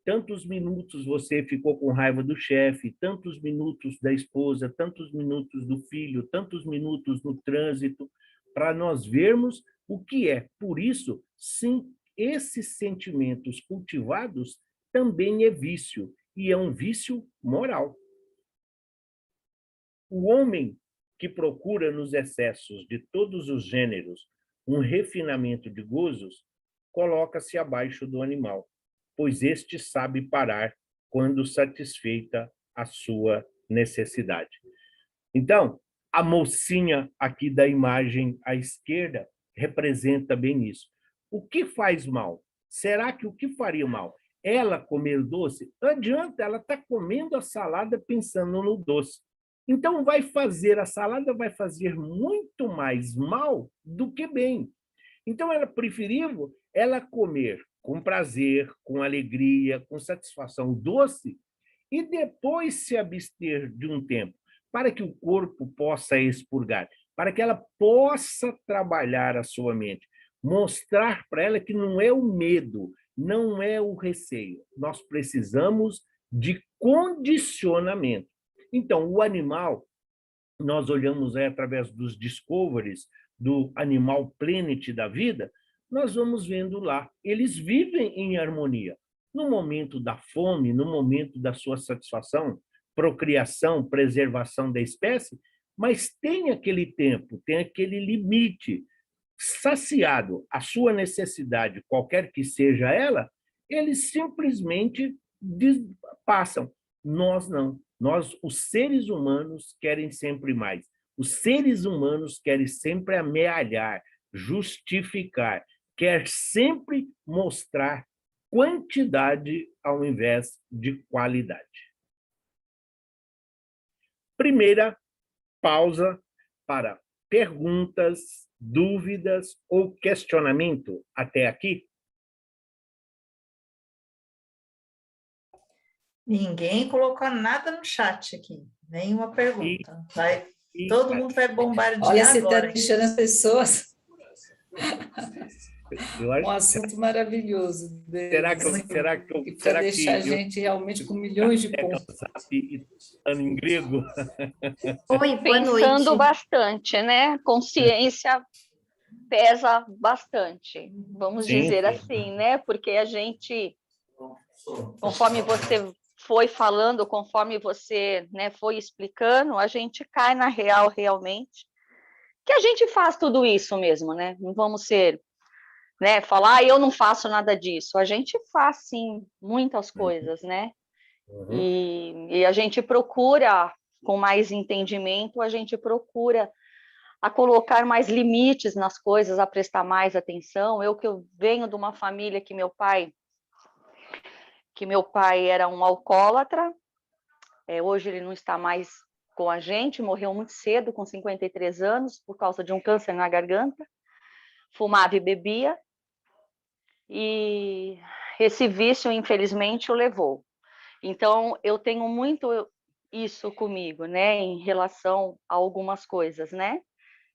tantos minutos você ficou com raiva do chefe, tantos minutos da esposa, tantos minutos do filho, tantos minutos no trânsito, para nós vermos o que é. Por isso, sim, esses sentimentos cultivados também é vício, e é um vício moral. O homem que procura nos excessos de todos os gêneros um refinamento de gozos, coloca-se abaixo do animal, pois este sabe parar quando satisfeita a sua necessidade. Então, a mocinha aqui da imagem à esquerda representa bem isso. O que faz mal? Será que o que faria mal? Ela comer doce? Não adianta, ela está comendo a salada pensando no doce. Então, a salada vai fazer muito mais mal do que bem. Então, era preferível ela comer com prazer, com alegria, com satisfação doce, e depois se abster de um tempo, para que o corpo possa expurgar, para que ela possa trabalhar a sua mente, mostrar para ela que não é o medo, não é o receio. Nós precisamos de condicionamento. Então, o animal, nós olhamos aí através dos discoveries do Animal Planet da vida, nós vamos vendo lá, eles vivem em harmonia. No momento da fome, no momento da sua satisfação, procriação, preservação da espécie, mas tem aquele tempo, tem aquele limite. Saciado a sua necessidade, qualquer que seja ela, eles simplesmente passam. Nós não. Nós, os seres humanos, querem sempre mais. Os seres humanos querem sempre amealhar, justificar, quer sempre mostrar quantidade ao invés de qualidade. Primeira pausa para perguntas, dúvidas ou questionamento até aqui? Ninguém colocou nada no chat aqui, nenhuma pergunta. Todo mundo vai bombardear. Olha, você está agora. deixando as pessoas. Um assunto maravilhoso. Será que para deixar a gente realmente com milhões de pontos. Em grego? Oi, pensando bastante, né? Consciência pesa bastante, vamos dizer assim, né? Porque a gente, conforme você foi falando, conforme você, né, foi explicando, a gente cai na real realmente, que a gente faz tudo isso mesmo, né? Não vamos ser, né, falar, eu não faço nada disso. A gente faz, sim, muitas coisas, né? E a gente procura, com mais entendimento, a gente procura a colocar mais limites nas coisas, a prestar mais atenção. Eu venho de uma família que meu pai era um alcoólatra, Hoje ele não está mais com a gente, morreu muito cedo, com 53 anos, por causa de um câncer na garganta. Fumava e bebia, e esse vício, infelizmente, o levou. Então, eu tenho muito isso comigo, né, em relação a algumas coisas, né?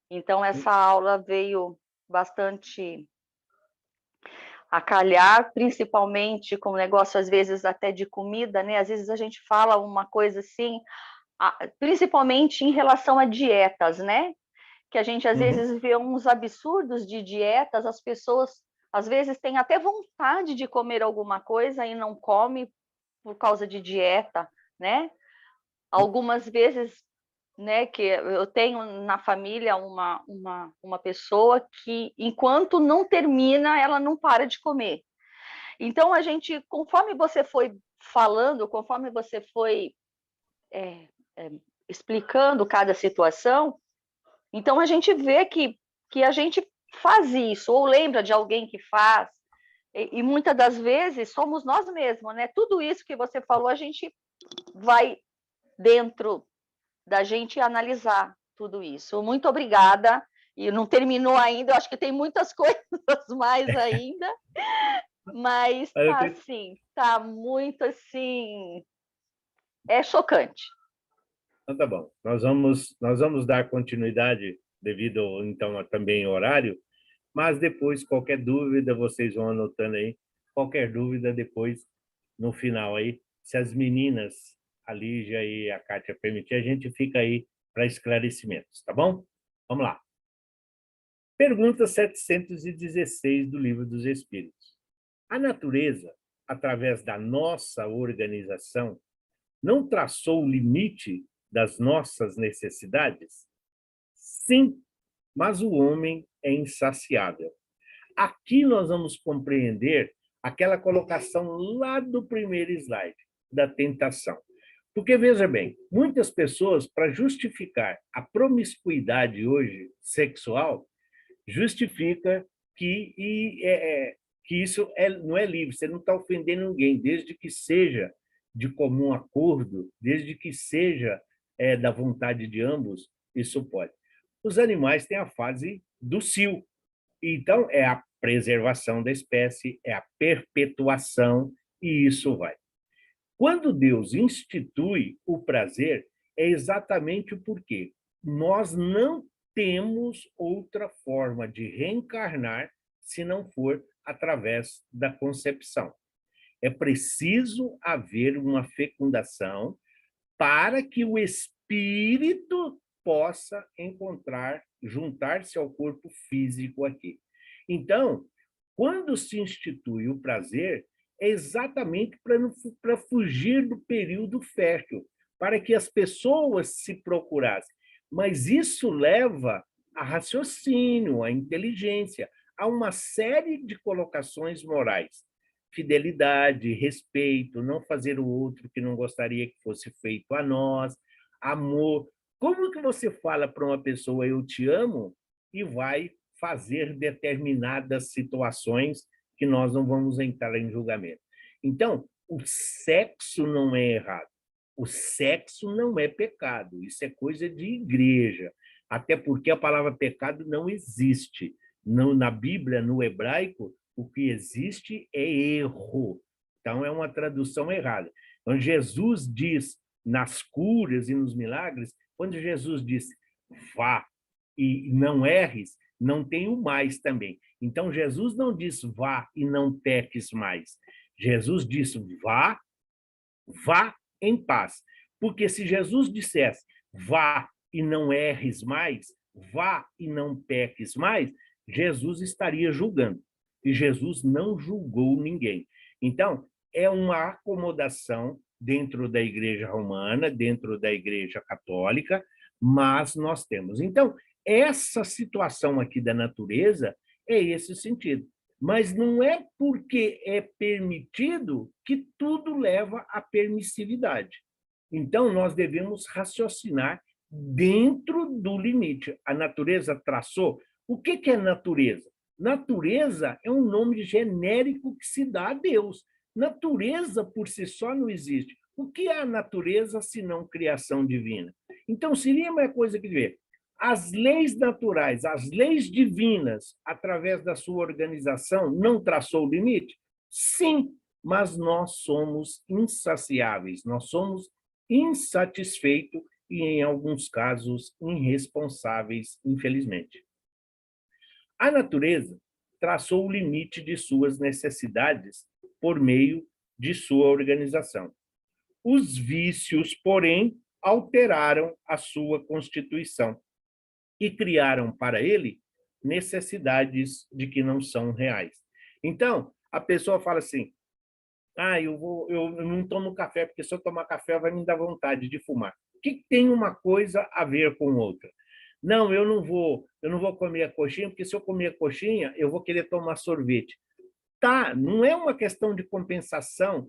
Então, essa aula veio bastante a calhar, principalmente com o negócio, às vezes, até de comida, né? Às vezes a gente fala uma coisa assim, principalmente em relação a dietas, né? Que a gente, às vezes, vê uns absurdos de dietas, as pessoas, às vezes, têm até vontade de comer alguma coisa e não come por causa de dieta, né? Algumas vezes, né, que eu tenho na família uma pessoa que, enquanto não termina, ela não para de comer. Então, a gente, conforme você foi falando, conforme você foi explicando cada situação, então a gente vê que a gente faz isso, ou lembra de alguém que faz, e muitas das vezes somos nós mesmos, né? Tudo isso que você falou, a gente vai dentro da gente analisar tudo isso. Muito obrigada. E não terminou ainda, eu acho que tem muitas coisas mais ainda, mas tá assim, tá muito assim, é chocante. Então, tá bom. Nós vamos dar continuidade devido, então, também ao horário, mas depois, qualquer dúvida, vocês vão anotando aí. Qualquer dúvida, depois, no final aí, se as meninas, a Lígia e a Kátia permitir, a gente fica aí para esclarecimentos, tá bom? Vamos lá. Pergunta 716 do Livro dos Espíritos. A natureza, através da nossa organização, não traçou o limite das nossas necessidades? Sim, mas o homem é insaciável. Aqui nós vamos compreender aquela colocação lá do primeiro slide, da tentação. Porque, veja bem, muitas pessoas, para justificar a promiscuidade hoje sexual, justifica que isso não é livre, você não está ofendendo ninguém, desde que seja de comum acordo, desde que seja da vontade de ambos, isso pode. Os animais têm a fase do cio, então é a preservação da espécie, é a perpetuação, e isso vai. Quando Deus institui o prazer, é exatamente porque nós não temos outra forma de reencarnar se não for através da concepção. É preciso haver uma fecundação para que o espírito possa juntar-se ao corpo físico aqui. Então, quando se institui o prazer, é exatamente para fugir do período fértil, para que as pessoas se procurassem. Mas isso leva a raciocínio, a inteligência, a uma série de colocações morais. Fidelidade, respeito, não fazer o outro que não gostaria que fosse feito a nós, amor. Como que você fala para uma pessoa eu te amo e vai fazer determinadas situações que nós não vamos entrar em julgamento? Então, o sexo não é errado. O sexo não é pecado. Isso é coisa de igreja. Até porque a palavra pecado não existe. Não, na Bíblia, no hebraico, o que existe é erro. Então, é uma tradução errada. Então, Jesus diz, nas curas e nos milagres, quando Jesus diz, vá e não erres, não tem o mais também. Então, Jesus não diz, vá e não peques mais. Jesus disse, vá em paz. Porque se Jesus dissesse, vá e não erres mais, vá e não peques mais, Jesus estaria julgando. E Jesus não julgou ninguém. Então, é uma acomodação dentro da Igreja Romana, dentro da Igreja Católica, mas nós temos. Então, essa situação aqui da natureza é esse sentido. Mas não é porque é permitido que tudo leva à permissividade. Então, nós devemos raciocinar dentro do limite. A natureza traçou. O que é natureza? Natureza é um nome genérico que se dá a Deus. Natureza, por si só, não existe. O que é a natureza se não criação divina? Então, seria uma coisa que ver. As leis naturais, as leis divinas, através da sua organização, não traçou o limite? Sim, mas nós somos insaciáveis, nós somos insatisfeitos e, em alguns casos, irresponsáveis, infelizmente. A natureza traçou o limite de suas necessidades por meio de sua organização. Os vícios, porém, alteraram a sua constituição e criaram para ele necessidades de que não são reais. Então, a pessoa fala assim: eu não tomo café, porque se eu tomar café vai me dar vontade de fumar. O que tem uma coisa a ver com outra? Não, eu não vou comer a coxinha, porque se eu comer a coxinha, eu vou querer tomar sorvete. Tá, não é uma questão de compensação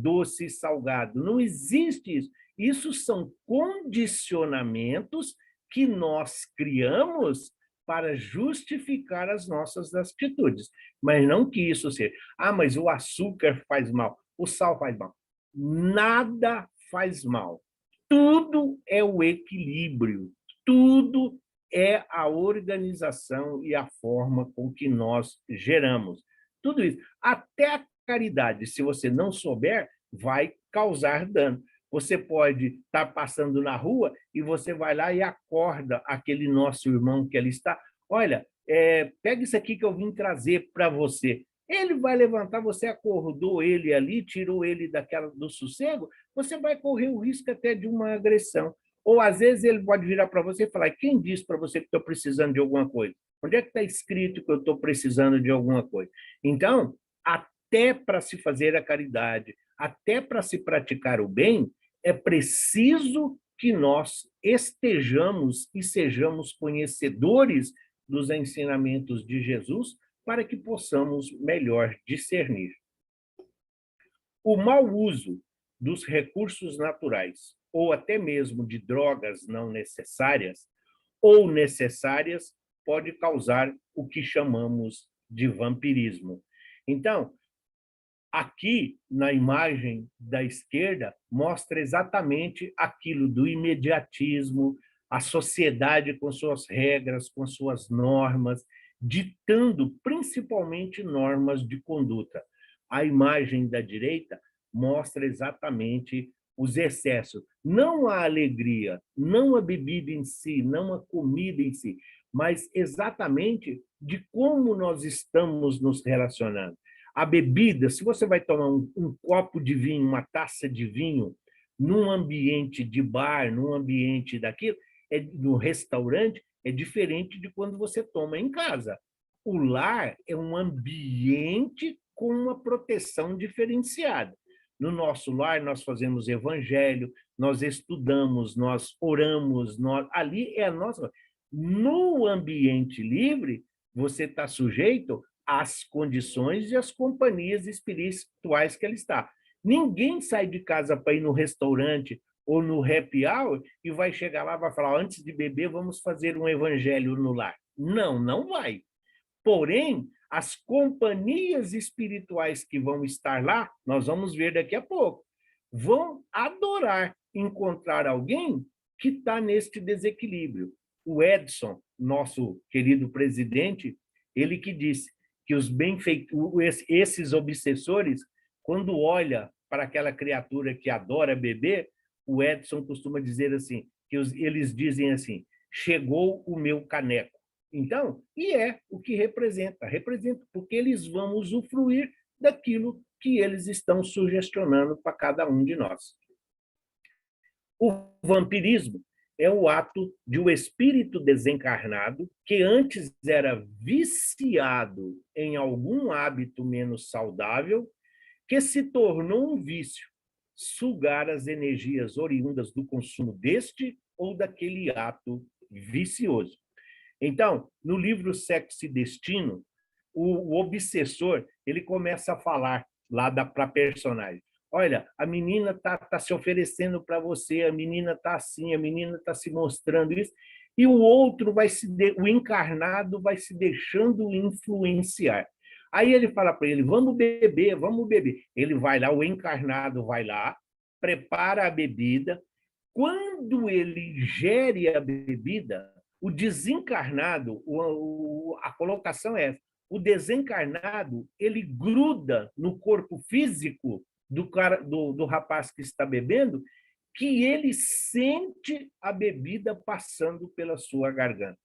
doce e salgado, não existe isso. Isso são condicionamentos que nós criamos para justificar as nossas atitudes, mas não que isso seja, mas o açúcar faz mal, o sal faz mal. Nada faz mal. Tudo é o equilíbrio, tudo é a organização e a forma com que nós geramos. Tudo isso. Até a caridade, se você não souber, vai causar dano. Você pode estar passando na rua e você vai lá e acorda aquele nosso irmão que ali está. Olha, pega isso aqui que eu vim trazer para você. Ele vai levantar, você acordou ele ali, tirou ele do sossego, você vai correr o risco até de uma agressão. Ou, às vezes, ele pode virar para você e falar: quem disse para você que estou precisando de alguma coisa? Onde é que está escrito que eu estou precisando de alguma coisa? Então, até para se fazer a caridade, até para se praticar o bem, é preciso que nós estejamos e sejamos conhecedores dos ensinamentos de Jesus para que possamos melhor discernir. O mau uso dos recursos naturais, ou até mesmo de drogas não necessárias, ou necessárias, pode causar o que chamamos de vampirismo. Então, aqui, na imagem da esquerda, mostra exatamente aquilo do imediatismo, a sociedade com suas regras, com suas normas, ditando principalmente normas de conduta. A imagem da direita mostra exatamente os excessos, não a alegria, não a bebida em si, não a comida em si, mas exatamente de como nós estamos nos relacionando. A bebida, se você vai tomar um copo de vinho, uma taça de vinho, num ambiente de bar, num ambiente daquilo, no restaurante, é diferente de quando você toma em casa. O lar é um ambiente com uma proteção diferenciada. No nosso lar, nós fazemos evangelho, nós estudamos, nós oramos, ali é a nossa... No ambiente livre, você está sujeito às condições e às companhias espirituais que ele está. Ninguém sai de casa para ir no restaurante ou no happy hour e vai chegar lá e vai falar: antes de beber, vamos fazer um evangelho no lar. Não, não vai. Porém, as companhias espirituais que vão estar lá, nós vamos ver daqui a pouco, vão adorar encontrar alguém que está neste desequilíbrio. O Edson, nosso querido presidente, ele que disse que os benfeitores, esses obsessores, quando olha para aquela criatura que adora beber, o Edson costuma dizer assim, que eles dizem assim: chegou o meu caneco. Então, e é o que representa porque eles vão usufruir daquilo que eles estão sugestionando para cada um de nós. O vampirismo é o ato de um espírito desencarnado que antes era viciado em algum hábito menos saudável, que se tornou um vício, sugar as energias oriundas do consumo deste ou daquele ato vicioso. Então, no livro Sexo e Destino, o obsessor ele começa a falar lá para a personagem: olha, a menina tá se oferecendo para você, a menina está assim, a menina está se mostrando isso, e o outro o encarnado vai se deixando influenciar. Aí ele fala para ele: vamos beber, vamos beber. Ele vai lá, o encarnado vai lá, prepara a bebida. Quando ele ingere a bebida, o desencarnado, a colocação é essa, o desencarnado, ele gruda no corpo físico do rapaz que está bebendo, que ele sente a bebida passando pela sua garganta.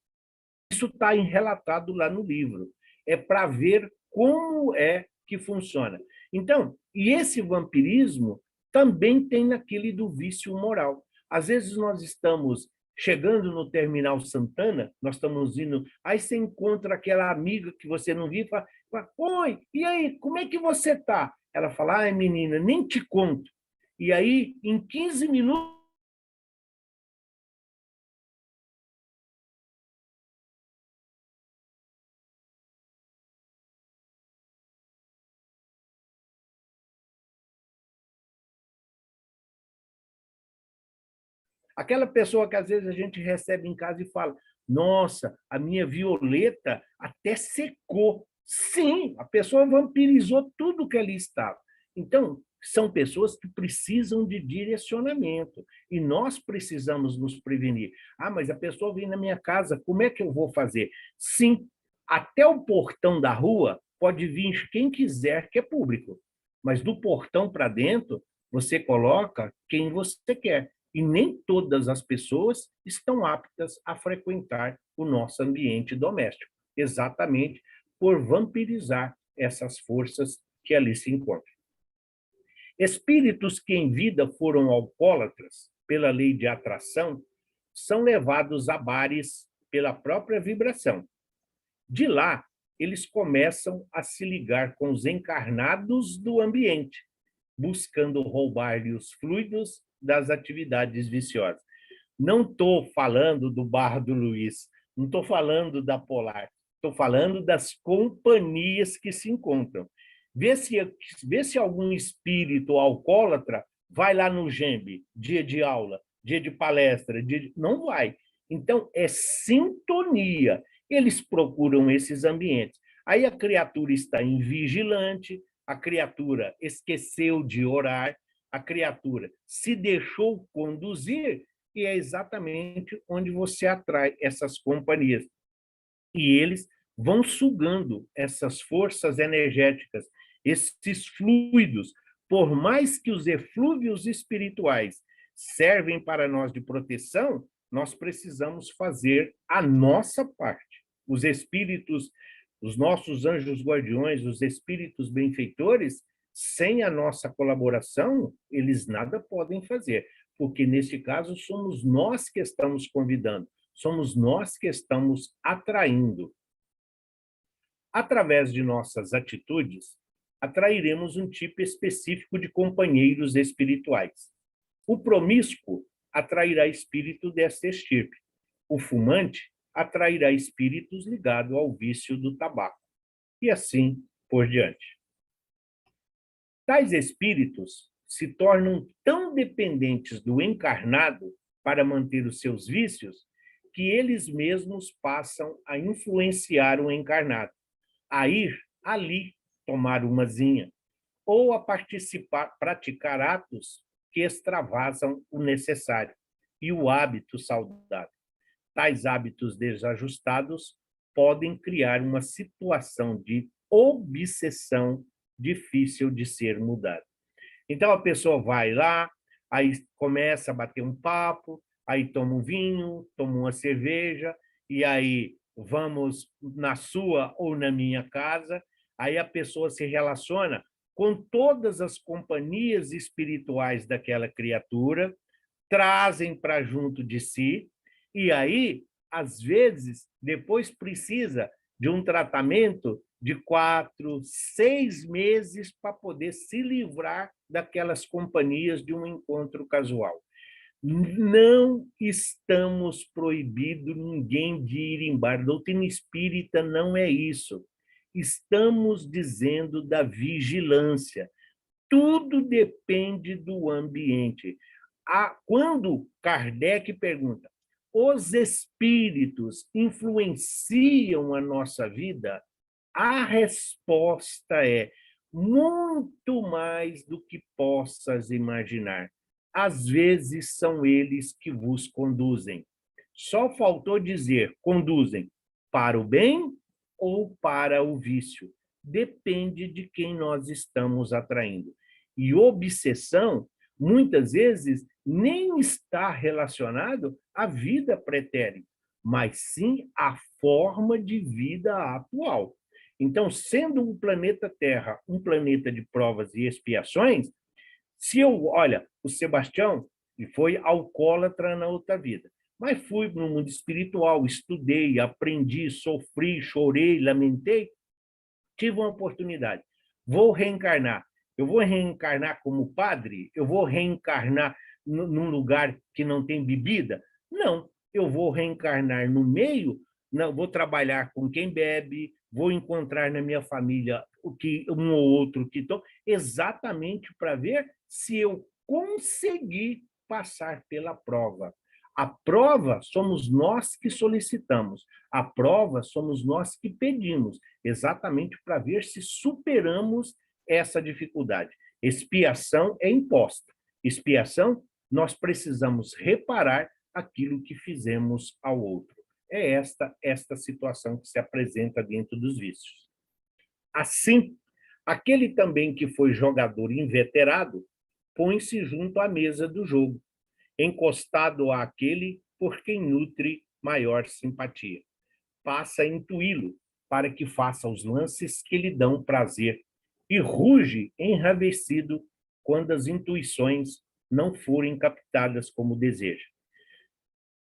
Isso está relatado lá no livro. É para ver como é que funciona. Então, e esse vampirismo também tem naquele do vício moral. Às vezes nós estamos chegando no Terminal Santana, nós estamos indo, aí você encontra aquela amiga que você não viu e fala, oi, e aí, como é que você está? Ela fala, ai, menina, nem te conto. E aí, em 15 minutos, aquela pessoa que às vezes a gente recebe em casa e fala, nossa, a minha violeta até secou. Sim, a pessoa vampirizou tudo que ali estava. Então, são pessoas que precisam de direcionamento e nós precisamos nos prevenir. Ah, mas a pessoa vem na minha casa, como é que eu vou fazer? Sim, até o portão da rua pode vir quem quiser, que é público, mas do portão para dentro, você coloca quem você quer. E nem todas as pessoas estão aptas a frequentar o nosso ambiente doméstico, exatamente por vampirizar essas forças que ali se encontram. Espíritos que em vida foram alcoólatras, pela lei de atração, são levados a bares pela própria vibração. De lá, eles começam a se ligar com os encarnados do ambiente, buscando roubar-lhe os fluidos das atividades viciosas. Não estou falando do Bar do Luiz, não estou falando da Polar, estou falando das companhias que se encontram. Vê se algum espírito alcoólatra vai lá no GEMB, dia de aula, dia de palestra, não vai. Então, é sintonia. Eles procuram esses ambientes. Aí a criatura está invigilante, a criatura esqueceu de orar, a criatura se deixou conduzir, e é exatamente onde você atrai essas companhias. E eles vão sugando essas forças energéticas, esses fluidos, por mais que os eflúvios espirituais servem para nós de proteção, nós precisamos fazer a nossa parte. Os espíritos, os nossos anjos guardiões, os espíritos benfeitores, sem a nossa colaboração, eles nada podem fazer, porque neste caso somos nós que estamos convidando, somos nós que estamos atraindo. Através de nossas atitudes, atrairemos um tipo específico de companheiros espirituais. O promíscuo atrairá espírito desta estirpe. O fumante atrairá espíritos ligados ao vício do tabaco. E assim por diante. Tais espíritos se tornam tão dependentes do encarnado para manter os seus vícios que eles mesmos passam a influenciar o encarnado, a ir ali tomar umazinha ou a participar, praticar atos que extravasam o necessário e o hábito saudável. Tais hábitos desajustados podem criar uma situação de obsessão difícil de ser mudada. Então, a pessoa vai lá, aí começa a bater um papo, aí toma um vinho, toma uma cerveja, e aí vamos na sua ou na minha casa, aí a pessoa se relaciona com todas as companhias espirituais daquela criatura, trazem para junto de si, e aí, às vezes, depois precisa de um tratamento de 4, 6 meses para poder se livrar daquelas companhias de um encontro casual. Não estamos proibindo ninguém de ir em bar. A doutrina espírita não é isso. Estamos dizendo da vigilância. Tudo depende do ambiente. Quando Kardec pergunta, os espíritos influenciam a nossa vida? A resposta é muito mais do que possas imaginar. às vezes são eles que vos conduzem. Só faltou dizer, conduzem para o bem ou para o vício. Depende de quem nós estamos atraindo. E obsessão, muitas vezes, nem está relacionado à vida pretérita, mas sim à forma de vida atual. Então, sendo o planeta Terra um planeta de provas e expiações, se eu, olha, o Sebastião foi alcoólatra na outra vida, mas fui no mundo espiritual, estudei, aprendi, sofri, chorei, lamentei, tive uma oportunidade. Vou reencarnar. Eu vou reencarnar como padre? Eu vou reencarnar num lugar que não tem bebida? Não, eu vou reencarnar no meio, não, vou trabalhar com quem bebe, vou encontrar na minha família um ou outro que estão, exatamente para ver se eu conseguir passar pela prova. A prova somos nós que solicitamos, a prova somos nós que pedimos, exatamente para ver se superamos essa dificuldade. Expiação é imposta. Expiação, nós precisamos reparar aquilo que fizemos ao outro. É esta situação que se apresenta dentro dos vícios. Assim, aquele também que foi jogador inveterado põe-se junto à mesa do jogo, encostado àquele por quem nutre maior simpatia. Passa a intuí-lo para que faça os lances que lhe dão prazer e ruge enravecido quando as intuições não forem captadas como deseja.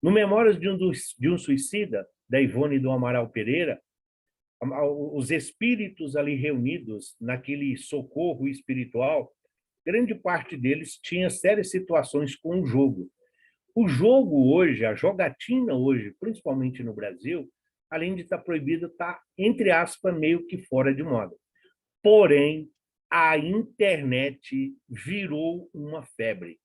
No Memórias de um Suicida, da Ivone do Amaral Pereira, os espíritos ali reunidos naquele socorro espiritual, grande parte deles tinha sérias situações com o jogo. O jogo hoje, a jogatina hoje, principalmente no Brasil, além de estar proibida, está, entre aspas, meio que fora de moda. Porém, a internet virou uma febre.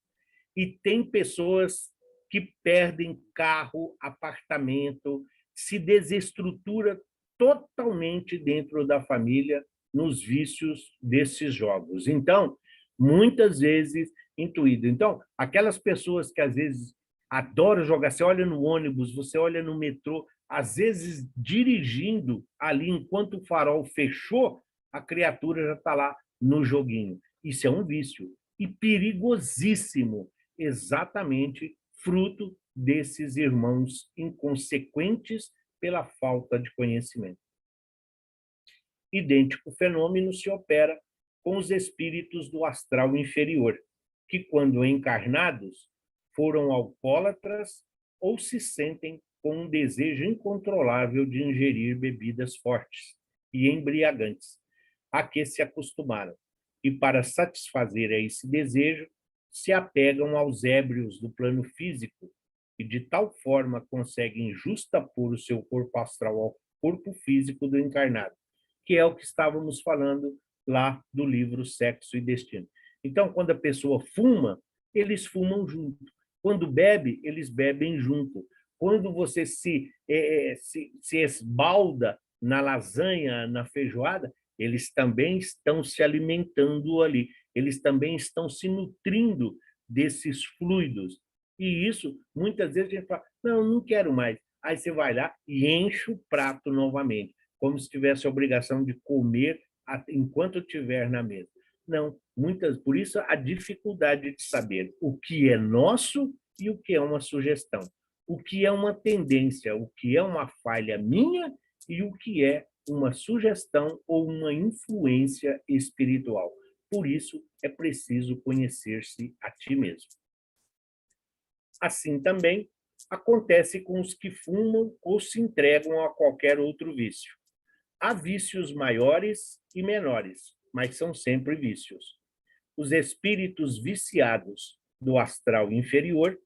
E tem pessoas que perdem carro, apartamento, se desestrutura totalmente dentro da família nos vícios desses jogos. Então, muitas vezes, intuído. Então, aquelas pessoas que às vezes adoram jogar, você olha no ônibus, você olha no metrô, às vezes dirigindo ali enquanto o farol fechou, a criatura já está lá no joguinho. Isso é um vício e perigosíssimo, exatamente fruto desses irmãos inconsequentes pela falta de conhecimento. Idêntico fenômeno se opera com os espíritos do astral inferior, que, quando encarnados, foram alcoólatras ou se sentem com um desejo incontrolável de ingerir bebidas fortes e embriagantes, a que se acostumaram, e, para satisfazer esse desejo, se apegam aos ébrios do plano físico e, de tal forma, conseguem justapor o seu corpo astral ao corpo físico do encarnado, que é o que estávamos falando lá do livro Sexo e Destino. Então, quando a pessoa fuma, eles fumam junto. Quando bebe, eles bebem junto. Quando você se esbalda na lasanha, na feijoada, eles também estão se alimentando ali. Eles também estão se nutrindo desses fluidos. E isso, muitas vezes, a gente fala, não quero mais. Aí você vai lá e enche o prato novamente, como se tivesse a obrigação de comer enquanto estiver na mesa. Não, por isso a dificuldade de saber o que é nosso e o que é uma sugestão, o que é uma tendência, o que é uma falha minha e o que é uma sugestão ou uma influência espiritual. Por isso, é preciso conhecer-se a ti mesmo. Assim também acontece com os que fumam ou se entregam a qualquer outro vício. Há vícios maiores e menores, mas são sempre vícios. Os espíritos viciados do astral inferior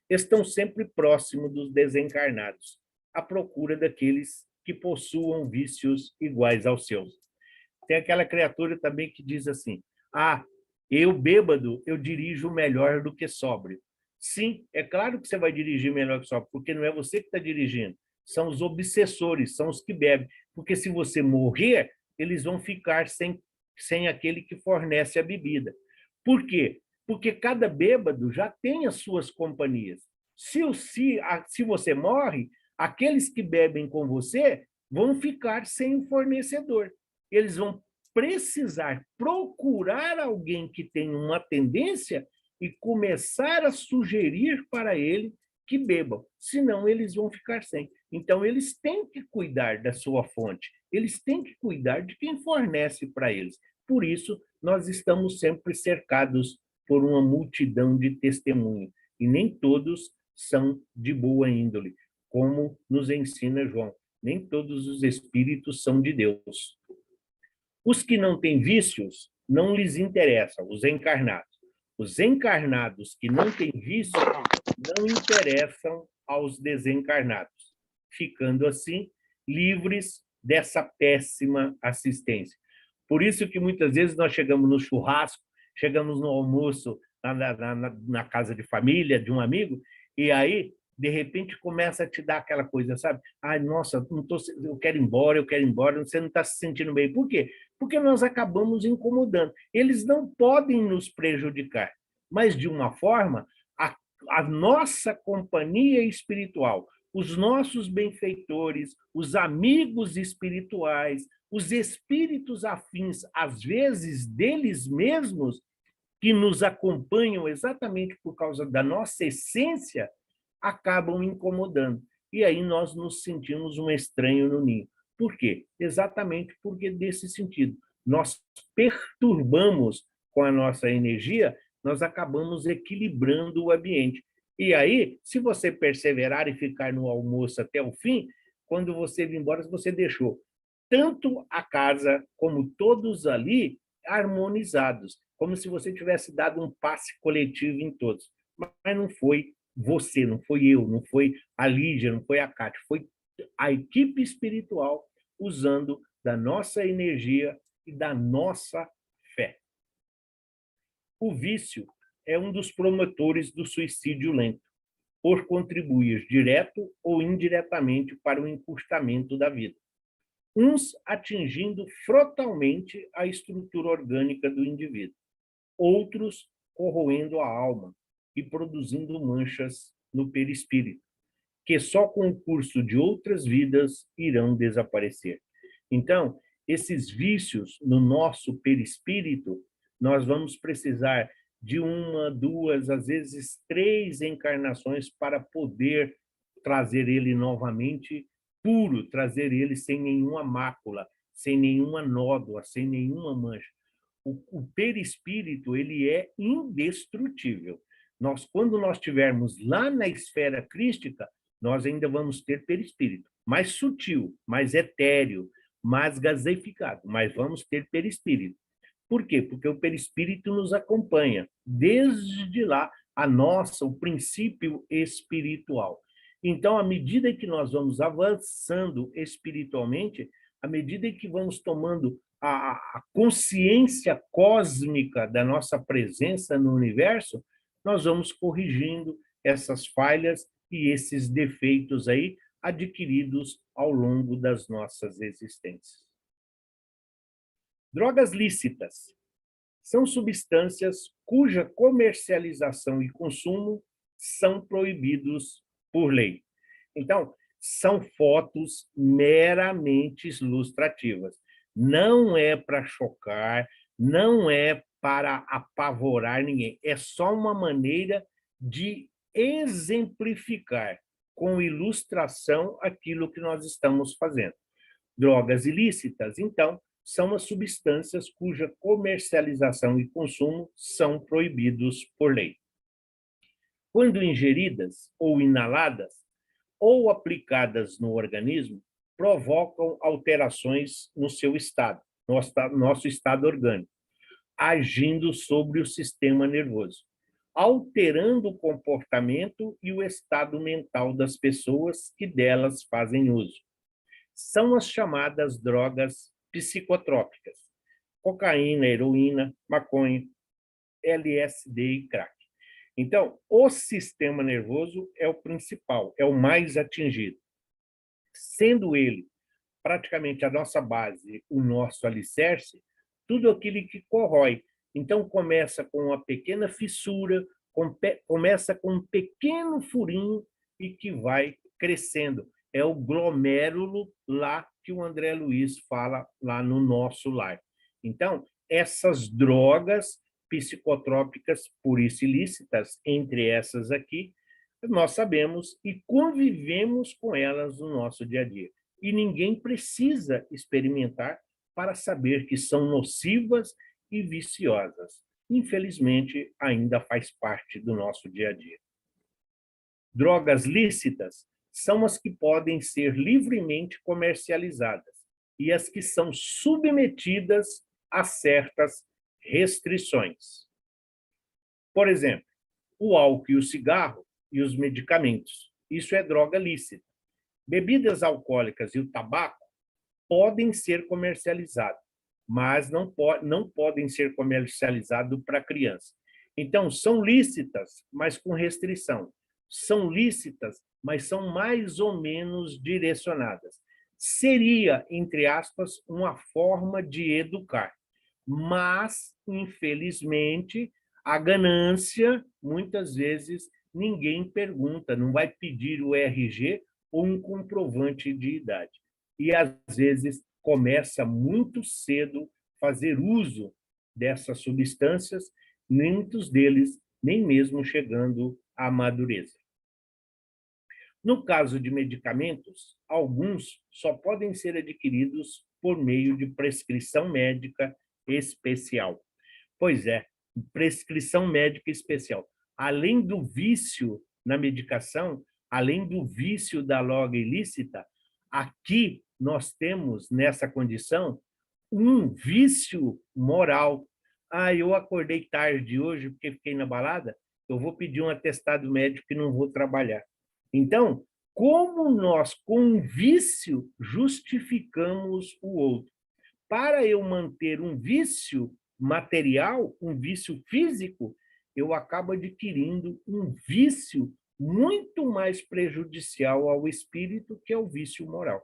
estão sempre próximos dos desencarnados, à procura daqueles que possuam vícios iguais aos seus. Tem aquela criatura também que diz assim, eu bêbado, eu dirijo melhor do que sóbrio. Sim, é claro que você vai dirigir melhor que sóbrio, porque não é você que está dirigindo, são os obsessores, são os que bebem. Porque se você morrer, eles vão ficar sem aquele que fornece a bebida. Por quê? porque cada bêbado já tem as suas companhias. Se você morre, aqueles que bebem com você vão ficar sem o fornecedor. Eles vão precisar procurar alguém que tem uma tendência e começar a sugerir para ele que bebam, senão eles vão ficar sem. Então, eles têm que cuidar da sua fonte, eles têm que cuidar de quem fornece para eles. Por isso, nós estamos sempre cercados por uma multidão de testemunhos, e nem todos são de boa índole, como nos ensina João. Nem todos os espíritos são de Deus. Os que não têm vícios, não lhes interessam, os encarnados. Os encarnados que não têm vício, não interessam aos desencarnados, ficando assim livres dessa péssima assistência. Por isso que muitas vezes nós chegamos no churrasco, chegamos no almoço na casa de família, de um amigo, e aí, de repente, começa a te dar aquela coisa, sabe? Ai, nossa, eu quero ir embora, você não está se sentindo bem. Por quê? Porque nós acabamos incomodando. Eles não podem nos prejudicar, mas, de uma forma, a nossa companhia espiritual, os nossos benfeitores, os amigos espirituais, os espíritos afins, às vezes, deles mesmos, que nos acompanham exatamente por causa da nossa essência, acabam incomodando. E aí nós nos sentimos um estranho no ninho. Por quê? Exatamente porque, desse sentido, nós perturbamos com a nossa energia, nós acabamos equilibrando o ambiente. E aí, se você perseverar e ficar no almoço até o fim, quando você vir embora, você deixou tanto a casa como todos ali harmonizados, como se você tivesse dado um passe coletivo em todos. Mas não foi você, não foi eu, não foi a Lígia, não foi a Cátia, foi a equipe espiritual usando da nossa energia e da nossa fé. O vício é um dos promotores do suicídio lento, por contribuir direto ou indiretamente para o encurtamento da vida. Uns atingindo frontalmente a estrutura orgânica do indivíduo, outros corroendo a alma e produzindo manchas no perispírito, que só com o curso de outras vidas irão desaparecer. Então, esses vícios no nosso perispírito, nós vamos precisar de uma, duas, às vezes 3 encarnações para poder trazer ele novamente puro, trazer ele sem nenhuma mácula, sem nenhuma nódoa, sem nenhuma mancha. O perispírito, ele é indestrutível. Quando nós estivermos lá na esfera crística, nós ainda vamos ter perispírito, mais sutil, mais etéreo, mais gaseificado, mas vamos ter perispírito. Por quê? Porque o perispírito nos acompanha desde lá, o princípio espiritual. Então, à medida que nós vamos avançando espiritualmente, à medida que vamos tomando a consciência cósmica da nossa presença no universo, nós vamos corrigindo essas falhas e esses defeitos aí adquiridos ao longo das nossas existências. Drogas lícitas são substâncias cuja comercialização e consumo são proibidos por lei. Então, são fotos meramente ilustrativas. Não é para chocar, não é para apavorar ninguém. É só uma maneira de exemplificar com ilustração aquilo que nós estamos fazendo. Drogas ilícitas, então, são as substâncias cuja comercialização e consumo são proibidos por lei. Quando ingeridas ou inaladas, ou aplicadas no organismo, provocam alterações no seu estado, nosso estado orgânico, agindo sobre o sistema nervoso, alterando o comportamento e o estado mental das pessoas que delas fazem uso. São as chamadas drogas psicotrópicas: cocaína, heroína, maconha, LSD e crack. Então, o sistema nervoso é o principal, é o mais atingido. Sendo ele praticamente a nossa base, o nosso alicerce, tudo aquilo que corrói Então, começa com uma pequena fissura, começa com um pequeno furinho e que vai crescendo. É o glomérulo lá que o André Luiz fala lá no Nosso Lar. Então, essas drogas psicotrópicas puris ilícitas, entre essas aqui, nós sabemos e convivemos com elas no nosso dia a dia. E ninguém precisa experimentar para saber que são nocivas e viciosas. Infelizmente, ainda faz parte do nosso dia a dia. Drogas lícitas são as que podem ser livremente comercializadas e as que são submetidas a certas restrições. Por exemplo, o álcool e o cigarro e os medicamentos. Isso é droga lícita. Bebidas alcoólicas e o tabaco podem ser comercializados, mas não podem ser comercializados para criança. Então, são lícitas, mas com restrição. São lícitas, mas são mais ou menos direcionadas. Seria, entre aspas, uma forma de educar. Mas, infelizmente, a ganância, muitas vezes, ninguém pergunta, não vai pedir o RG ou um comprovante de idade. E, às vezes, começa muito cedo a fazer uso dessas substâncias, muitos deles nem mesmo chegando à madureza. No caso de medicamentos, alguns só podem ser adquiridos por meio de prescrição médica especial. Pois é, prescrição médica especial. Além do vício na medicação, além do vício da droga ilícita, aqui nós temos, nessa condição, um vício moral. Eu acordei tarde hoje porque fiquei na balada, eu vou pedir um atestado médico e não vou trabalhar. Então, como nós, com um vício, justificamos o outro? Para eu manter um vício material, um vício físico, eu acabo adquirindo um vício muito mais prejudicial ao espírito, que é o vício moral.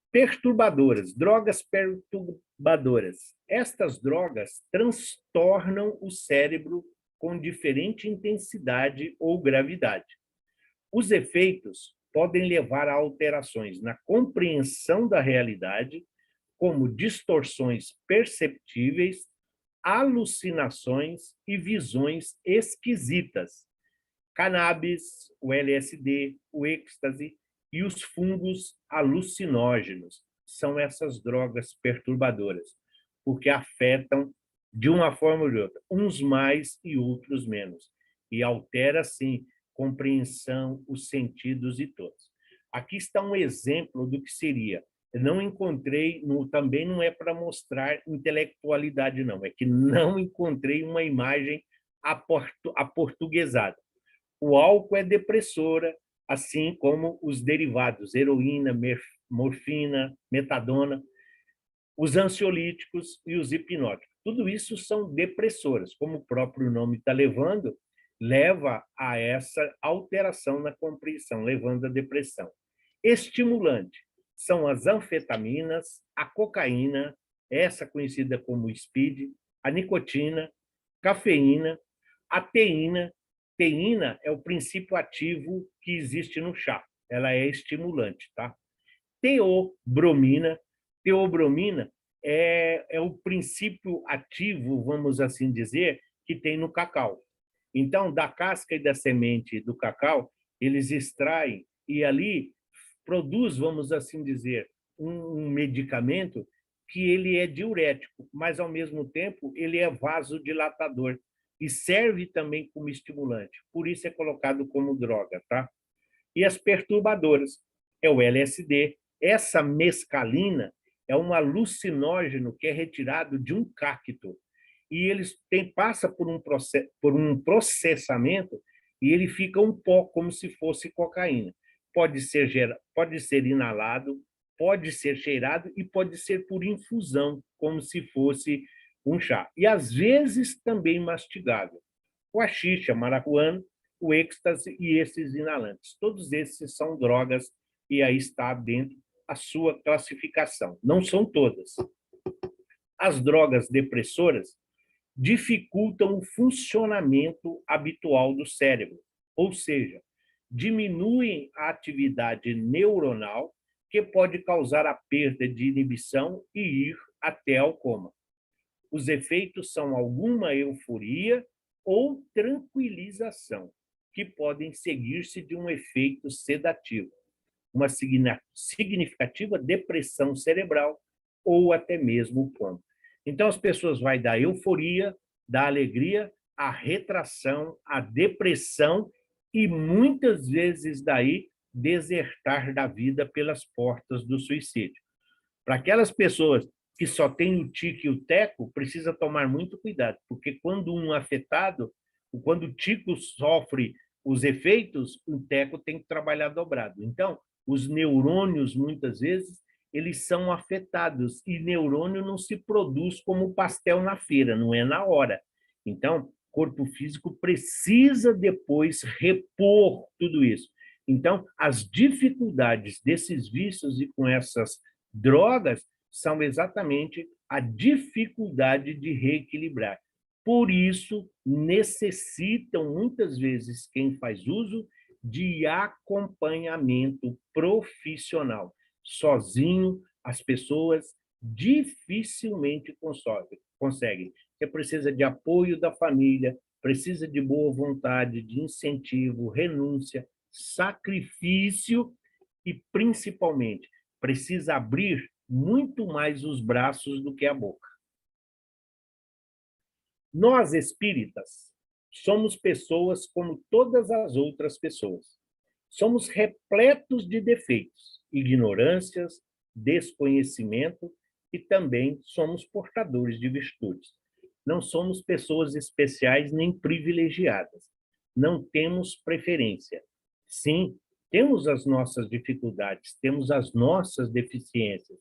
Perturbadoras, drogas perturbadoras. Estas drogas transtornam o cérebro com diferente intensidade ou gravidade. Os efeitos podem levar a alterações na compreensão da realidade, como distorções perceptíveis, alucinações e visões esquisitas. Cannabis, o LSD, o êxtase e os fungos alucinógenos são essas drogas perturbadoras, porque afetam de uma forma ou de outra, uns mais e outros menos, e altera, sim, compreensão, os sentidos e todos. Aqui está um exemplo do que seria. Eu não encontrei, também não é para mostrar intelectualidade, não, é que não encontrei uma imagem aportuguesada. O álcool é depressora, assim como os derivados, heroína, morfina, metadona, os ansiolíticos e os hipnóticos. Tudo isso são depressoras, como o próprio nome está levando, leva a essa alteração na compreensão, levando à depressão. Estimulante são as anfetaminas, a cocaína, essa conhecida como speed, a nicotina, cafeína, a teína. Teína é o princípio ativo que existe no chá. Ela é estimulante, tá? Teobromina. Teobromina é o princípio ativo, vamos assim dizer, que tem no cacau. Então, da casca e da semente do cacau, eles extraem e ali produz, vamos assim dizer, um medicamento que ele é diurético, mas, ao mesmo tempo, ele é vasodilatador e serve também como estimulante. Por isso é colocado como droga, tá? E as perturbadoras é o LSD. Essa mescalina é um alucinógeno que é retirado de um cacto. E ele passa por um processamento e ele fica um pó, como se fosse cocaína. Pode ser inalado, pode ser cheirado e pode ser por infusão, como se fosse um chá. E, às vezes, também mastigável. O haxixe, a marihuana, o êxtase e esses inalantes. Todos esses são drogas e aí está dentro a sua classificação. Não são todas. As drogas depressoras dificultam o funcionamento habitual do cérebro, ou seja, diminuem a atividade neuronal, que pode causar a perda de inibição e ir até ao coma. Os efeitos são alguma euforia ou tranquilização, que podem seguir-se de um efeito sedativo, uma significativa depressão cerebral ou até mesmo o coma. Então, as pessoas vão da euforia, da alegria, à retração, à depressão e, muitas vezes, daí, desertar da vida pelas portas do suicídio. Para aquelas pessoas que só têm o tique e o teco, precisa tomar muito cuidado, porque quando um afetado, quando o tico sofre os efeitos, o teco tem que trabalhar dobrado. Então, os neurônios, muitas vezes, eles são afetados, e neurônio não se produz como pastel na feira, não é na hora. Então, o corpo físico precisa depois repor tudo isso. Então, as dificuldades desses vícios e com essas drogas são exatamente a dificuldade de reequilibrar. Por isso, necessitam, muitas vezes, quem faz uso, de acompanhamento profissional. Sozinho, as pessoas dificilmente conseguem. Você precisa de apoio da família, precisa de boa vontade, de incentivo, renúncia, sacrifício e, principalmente, precisa abrir muito mais os braços do que a boca. Nós, espíritas, somos pessoas como todas as outras pessoas. Somos repletos de defeitos, ignorâncias, desconhecimento e também somos portadores de virtudes. Não somos pessoas especiais nem privilegiadas. Não temos preferência. Sim, temos as nossas dificuldades, temos as nossas deficiências,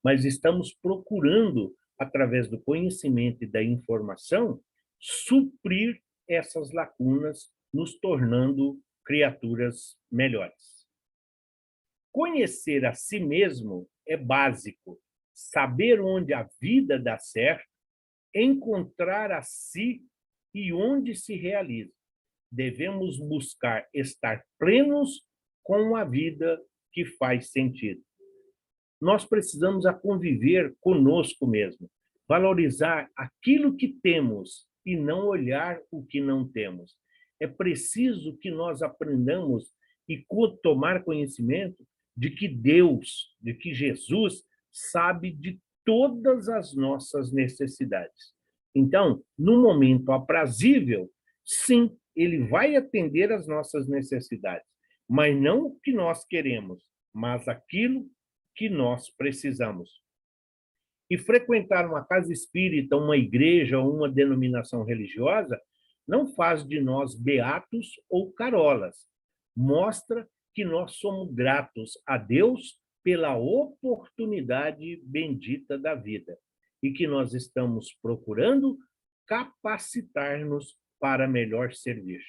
mas estamos procurando, através do conhecimento e da informação, suprir essas lacunas, nos tornando criaturas melhores. Conhecer a si mesmo é básico. Saber onde a vida dá certo, encontrar a si e onde se realiza. Devemos buscar estar plenos com a vida que faz sentido. Nós precisamos conviver conosco mesmo, valorizar aquilo que temos e não olhar o que não temos. É preciso que nós aprendamos e tomar conhecimento de que Deus, de que Jesus sabe de todas as nossas necessidades. Então, no momento aprazível, sim, ele vai atender às nossas necessidades, mas não o que nós queremos, mas aquilo que nós precisamos. E frequentar uma casa espírita, uma igreja ou uma denominação religiosa não faz de nós beatos ou carolas. Mostra que nós somos gratos a Deus pela oportunidade bendita da vida e que nós estamos procurando capacitar-nos para melhor servir.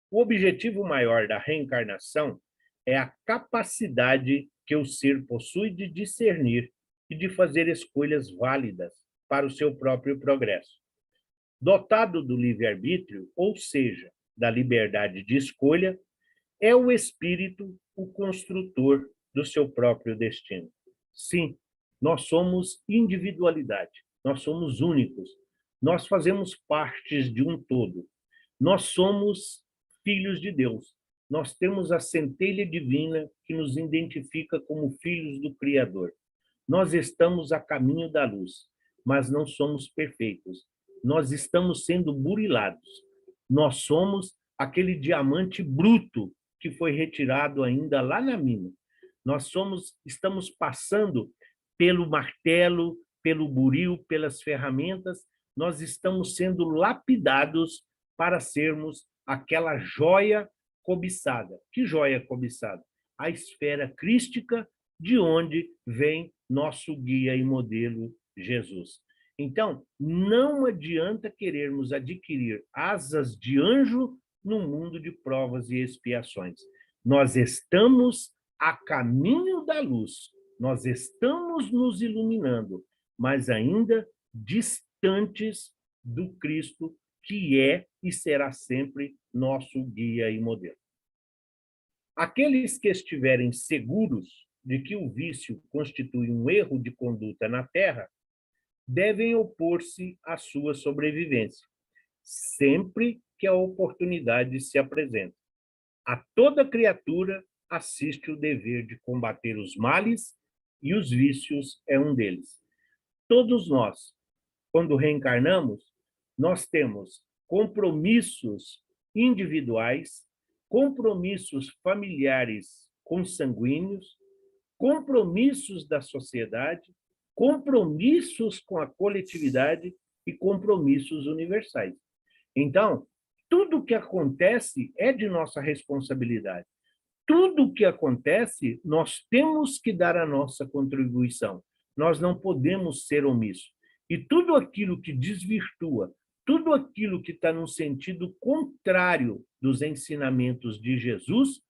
O objetivo maior da reencarnação é a capacidade que o ser possui de discernir e de fazer escolhas válidas para o seu próprio progresso. Dotado do livre-arbítrio, ou seja, da liberdade de escolha, é o espírito o construtor do seu próprio destino. Sim, nós somos individualidade, nós somos únicos, nós fazemos parte de um todo, nós somos filhos de Deus. Nós temos a centelha divina que nos identifica como filhos do Criador. Nós estamos a caminho da luz, mas não somos perfeitos. Nós estamos sendo burilados. Nós somos aquele diamante bruto que foi retirado ainda lá na mina. Nós estamos passando pelo martelo, pelo buril, pelas ferramentas. Nós estamos sendo lapidados para sermos aquela joia cobiçada. Que joia cobiçada? A esfera crística, de onde vem nosso guia e modelo, Jesus. Então, não adianta querermos adquirir asas de anjo no mundo de provas e expiações. Nós estamos a caminho da luz, Nós estamos nos iluminando, mas ainda distantes do Cristo, que é e será sempre nosso guia e modelo. Aqueles que estiverem seguros de que o vício constitui um erro de conduta na Terra, devem opor-se à sua sobrevivência, sempre que a oportunidade se apresenta. A toda criatura assiste o dever de combater os males, e os vícios é um deles. Todos nós, quando reencarnamos, nós temos compromissos individuais, compromissos familiares consanguíneos, compromissos da sociedade, compromissos com a coletividade e compromissos universais. Então, tudo o que acontece é de nossa responsabilidade. Tudo o que acontece, nós temos que dar a nossa contribuição. Nós não podemos ser omissos. E tudo aquilo que desvirtua, tudo aquilo que está no sentido contrário dos ensinamentos de Jesus,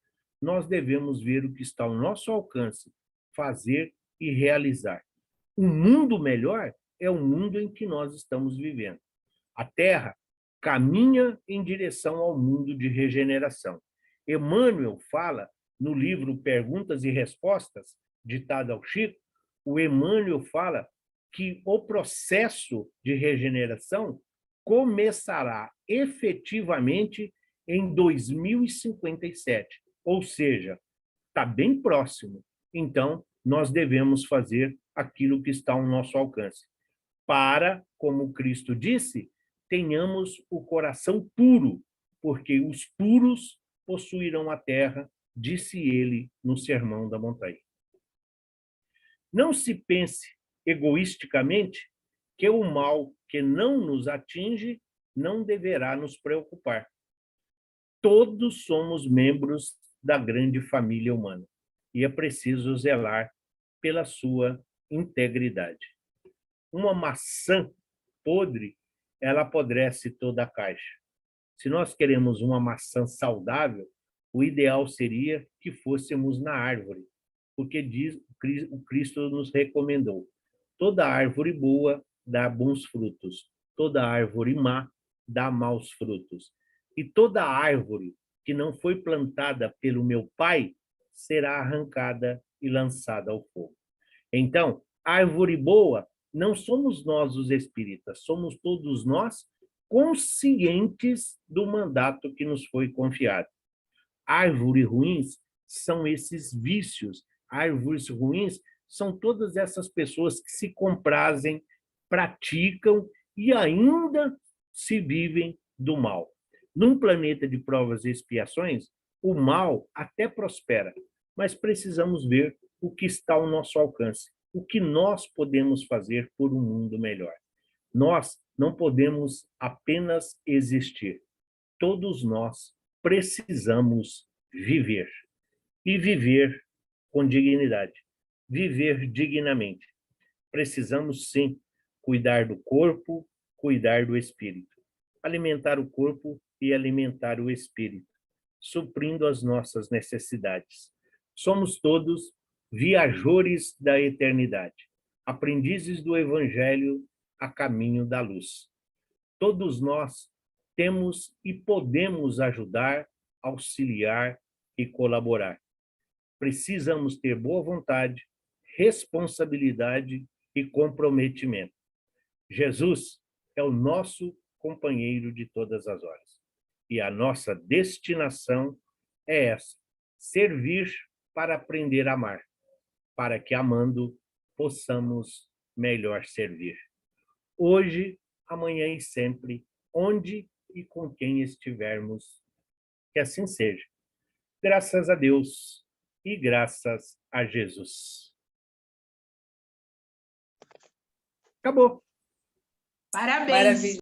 nós devemos ver o que está ao nosso alcance, fazer e realizar. Um mundo melhor é o mundo em que nós estamos vivendo. A Terra caminha em direção ao mundo de regeneração. Emmanuel fala, no livro Perguntas e Respostas, ditado ao Chico, o Emmanuel fala que o processo de regeneração começará efetivamente em 2057, ou seja, está bem próximo. Então, nós devemos fazer aquilo que está ao nosso alcance, para, como Cristo disse, tenhamos o coração puro, porque os puros possuirão a terra, disse ele no Sermão da Montanha. Não se pense egoisticamente que o mal que não nos atinge não deverá nos preocupar. Todos somos membros da grande família humana e é preciso zelar pela sua integridade. Uma maçã podre, ela apodrece toda a caixa. Se nós queremos uma maçã saudável, o ideal seria que fôssemos na árvore, porque o Cristo nos recomendou: toda árvore boa dá bons frutos, toda árvore má dá maus frutos. E toda árvore que não foi plantada pelo meu Pai será arrancada e lançada ao fogo. Então, árvore boa não somos nós os espíritas, somos todos nós conscientes do mandato que nos foi confiado. Árvores ruins são esses vícios, árvores ruins são todas essas pessoas que se comprazem, praticam e ainda se vivem do mal. Num planeta de provas e expiações, o mal até prospera, mas precisamos ver o que está ao nosso alcance, o que nós podemos fazer por um mundo melhor. Nós não podemos apenas existir. Todos nós precisamos viver. E viver com dignidade. Viver dignamente. Precisamos, sim, cuidar do corpo, cuidar do espírito. Alimentar o corpo e alimentar o espírito, suprindo as nossas necessidades. Somos todos viajores da eternidade, aprendizes do Evangelho a caminho da luz. Todos nós temos e podemos ajudar, auxiliar e colaborar. Precisamos ter boa vontade, responsabilidade e comprometimento. Jesus é o nosso companheiro de todas as horas. E a nossa destinação é essa: servir para aprender a amar, para que, amando, possamos melhor servir. Hoje, amanhã e sempre, onde e com quem estivermos, que assim seja. Graças a Deus e graças a Jesus. Acabou. Parabéns. Maravilha.